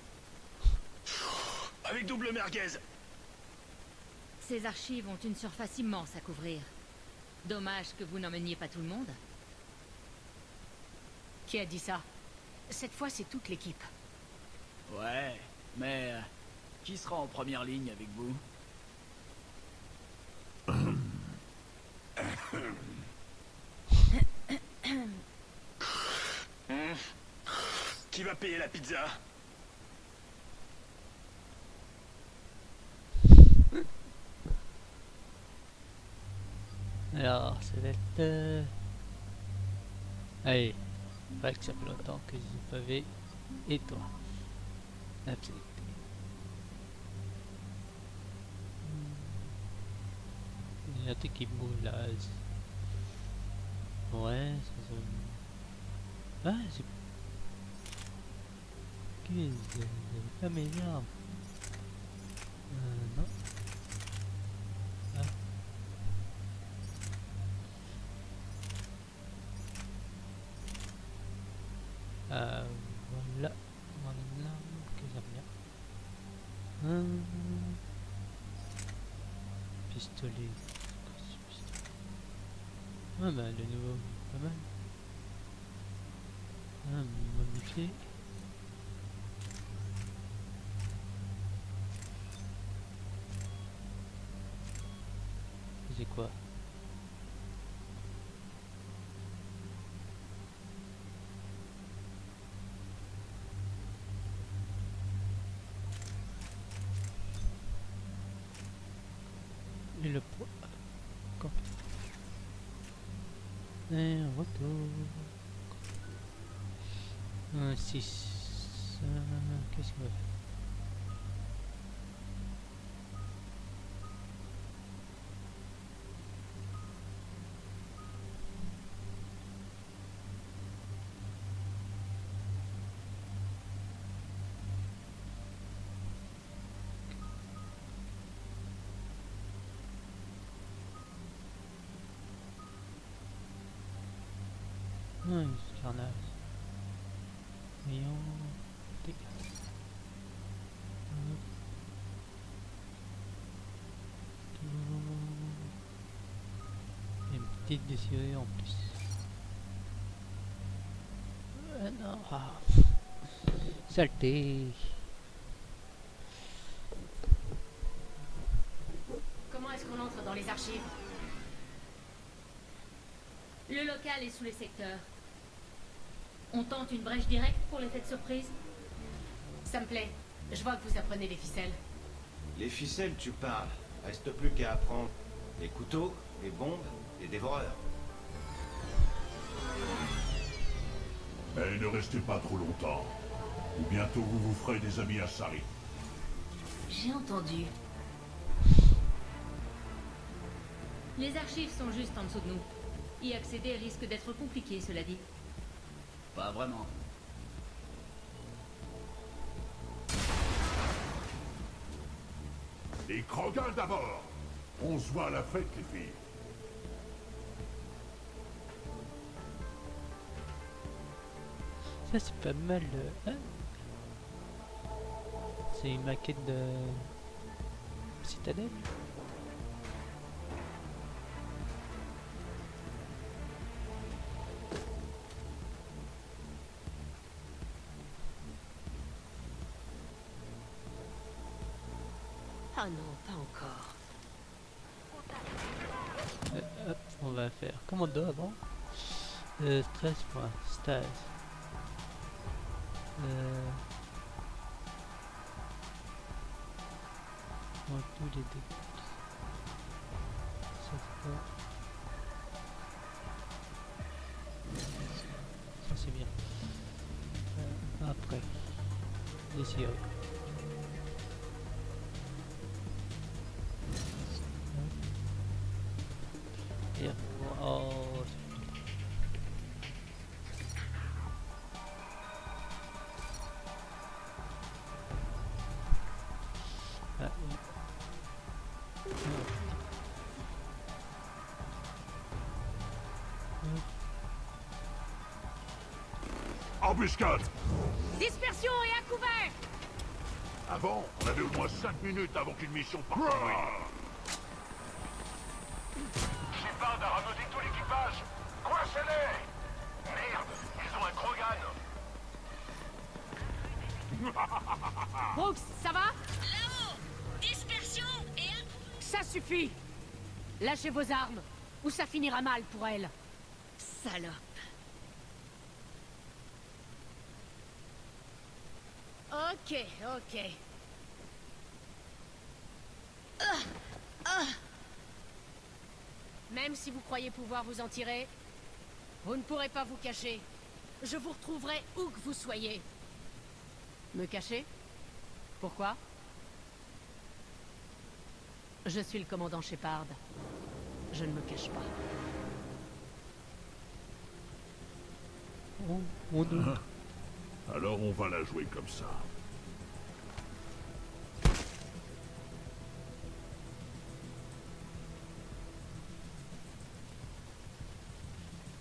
Speaker 19: Avec double merguez!
Speaker 18: Ces archives ont une surface immense à couvrir. Dommage que vous n'emmeniez pas tout le monde.
Speaker 2: Qui a dit ça? Cette fois, c'est toute l'équipe.
Speaker 9: Ouais, mais... qui sera en première ligne avec vous?
Speaker 19: Qui va payer la pizza?
Speaker 1: Alors, ça va être... Allez, vrai que ça fait longtemps que je n'ai pas vu. Et toi? Absolument. Il y a un truc qui bouge là. Ouais, ça se... Ah, j'ai... Qu'est-ce que c'est? Ah, mais non. Non. Voilà. Voilà. Que j'aime bien. Pistolet. Ah bah le nouveau, pas mal. Modifié. C'est quoi? Et le pro... Et retour. 6. Qu'est-ce qu'il va faire? Carnage. Voyons. Dégage. Une petite déchirure en plus. Non. Ah. Saleté.
Speaker 2: Comment est-ce qu'on entre dans les archives?
Speaker 12: Le local est sous les secteurs. On tente une brèche directe pour l'effet de surprise?
Speaker 2: Ça me plaît. Je vois que vous apprenez les ficelles.
Speaker 8: Les ficelles, tu parles. Reste plus qu'à apprendre les couteaux, les bombes, les dévoreurs.
Speaker 20: Et ne restez pas trop longtemps. Ou bientôt vous vous ferez des amis à Sari.
Speaker 12: J'ai entendu.
Speaker 7: Les archives sont juste en dessous de nous. Y accéder risque d'être compliqué, cela dit.
Speaker 9: Pas vraiment.
Speaker 20: Les Krogan d'abord. On se voit à la fête, les filles.
Speaker 1: Ça c'est pas mal. Hein, c'est une maquette de Citadelle.
Speaker 2: Ah non, pas encore.
Speaker 1: Hop, on va faire commando avant. Stress point stage. Moi tous les deux. Ça c'est pas. Ça c'est bien. Après. Désirer. Et oh. Ah,
Speaker 20: Embuscade!
Speaker 2: Dispersion et à couvert!
Speaker 20: Avant, on avait au moins 5 minutes avant qu'une mission parte. Shepard a ramené tout l'équipage. Coincez-les! Merde, ils ont un Krogan.
Speaker 2: Brooks, ça va?
Speaker 13: Là-haut! Dispersion et
Speaker 2: Ça suffit! Lâchez vos armes, ou ça finira mal pour elle.
Speaker 18: Salope.
Speaker 2: Ok, ok. Même si vous croyez pouvoir vous en tirer, vous ne pourrez pas vous cacher. Je vous retrouverai où que vous soyez. Me cacher? Pourquoi? Je suis le commandant Shepard. Je ne me cache pas.
Speaker 20: Alors on va la jouer comme ça.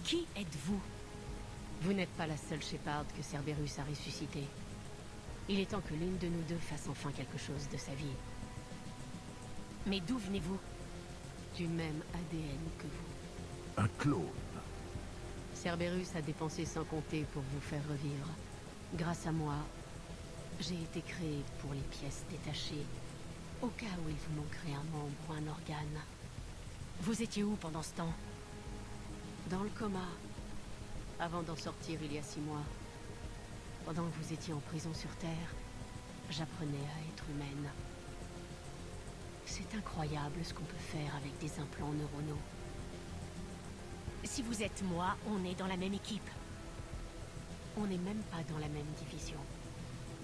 Speaker 2: Qui êtes-vous? Vous n'êtes pas la seule Shepard que Cerberus a ressuscité. Il est temps que l'une de nous deux fasse enfin quelque chose de sa vie. Mais d'où venez-vous? Du même ADN que vous.
Speaker 20: Un clone.
Speaker 2: Cerberus a dépensé sans compter pour vous faire revivre. Grâce à moi, j'ai été créé pour les pièces détachées, au cas où il vous manquerait un membre ou un organe. Vous étiez où pendant ce temps? Dans le coma, avant d'en sortir il y a 6 mois. Pendant que vous étiez en prison sur Terre, j'apprenais à être humaine. C'est incroyable ce qu'on peut faire avec des implants neuronaux. Si vous êtes moi, on est dans la même équipe. On n'est même pas dans la même division.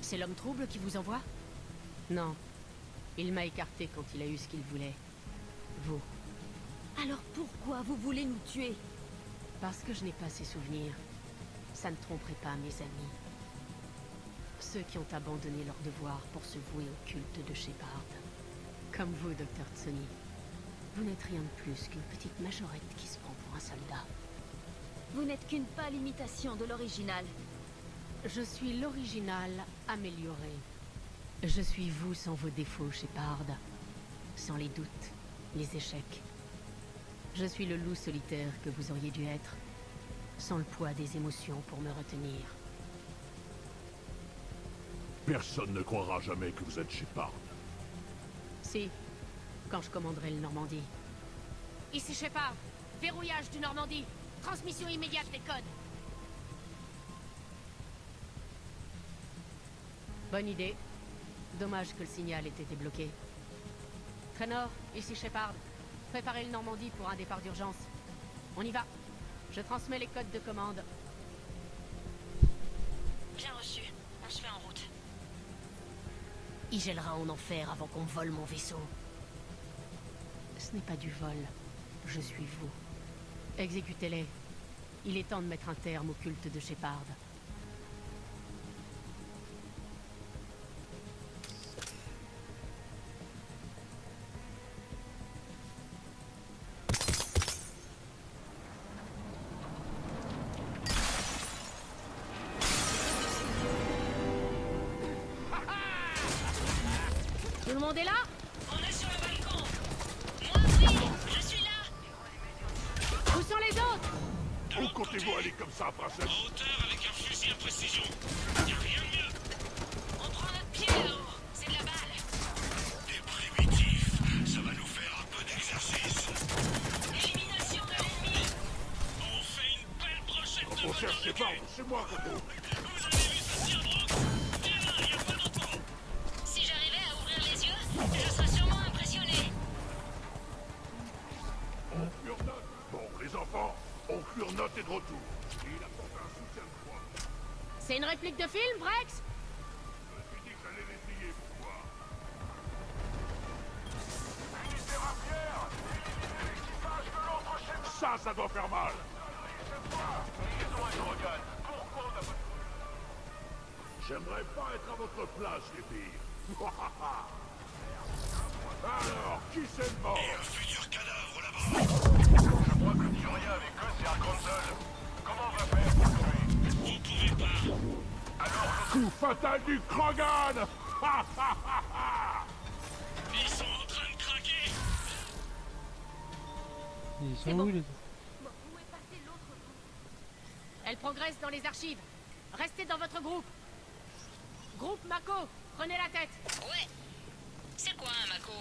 Speaker 2: C'est l'homme trouble qui vous envoie? Non. Il m'a écarté quand il a eu ce qu'il voulait. Vous.
Speaker 18: Alors pourquoi vous voulez nous tuer?
Speaker 2: Parce que je n'ai pas ces souvenirs. Ça ne tromperait pas mes amis. Ceux qui ont abandonné leur devoir pour se vouer au culte de Shepard. Comme vous, Dr. Tsoni. Vous n'êtes rien de plus qu'une petite majorette qui se prend pour un soldat.
Speaker 18: Vous n'êtes qu'une pâle imitation de l'original.
Speaker 2: Je suis l'original amélioré. Je suis vous sans vos défauts, Shepard. Sans les doutes, les échecs. Je suis le loup solitaire que vous auriez dû être. Sans le poids des émotions pour me retenir.
Speaker 20: Personne ne croira jamais que vous êtes Shepard.
Speaker 2: Si, quand je commanderai le Normandie. Ici Shepard, verrouillage du Normandie. Transmission immédiate des codes. Bonne idée. Dommage que le signal ait été bloqué. Traynor, ici Shepard. Préparez le Normandie pour un départ d'urgence. On y va. Je transmets les codes de commande.
Speaker 13: Bien reçu. On se met en route.
Speaker 2: Il gèlera en enfer avant qu'on vole mon vaisseau. Ce n'est pas du vol. Je suis vous. Exécutez-les. Il est temps de mettre un terme au culte de Shepard. Tout le monde est là?
Speaker 13: On est sur le balcon. Moi aussi, je suis là.
Speaker 2: Où sont les autres?
Speaker 20: Où comptez-vous aller comme ça, princesse?
Speaker 14: En hauteur avec un fusil à précision. Y a rien de mieux.
Speaker 13: On prend notre pied là-haut. C'est de la balle.
Speaker 14: Des primitifs, ça va nous faire un peu d'exercice.
Speaker 13: Élimination de l'ennemi.
Speaker 14: On fait une belle brochette de
Speaker 20: On cherche Shepard, c'est moi, Coco.
Speaker 14: Vous avez vu ça tire drogue? Viens là, y a pas d'autre.
Speaker 13: Si j'arrivais à ouvrir les yeux, je serais sûrement impressionné.
Speaker 20: On curnote. Bon, les enfants, on curnote et de retour. Il apporte un soutien de croix.
Speaker 2: C'est une réplique de film, Brex?
Speaker 20: Je me suis dit que j'allais l'essayer pour voir. Ça doit faire mal. J'aimerais pas être à votre place, les filles. Alors, qui c'est le mort?
Speaker 14: Et un futur cadavre là-bas. Je crois que tu rien avec eux, c'est un console. Comment on va faire pour le tuer? Vous pouvez pas. Alors,
Speaker 20: Coup fatal du Krogan.
Speaker 14: ils sont en train de craquer.
Speaker 1: Ils sont où les autres?
Speaker 2: Elle progresse dans les archives. Restez dans votre groupe. Groupe Mako, prenez la tête.
Speaker 13: Ouais. C'est quoi un Mako?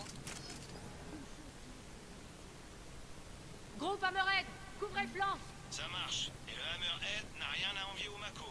Speaker 2: Groupe Hammerhead, couvrez le flanc.
Speaker 8: Ça marche. Et le Hammerhead n'a rien à envier au Mako.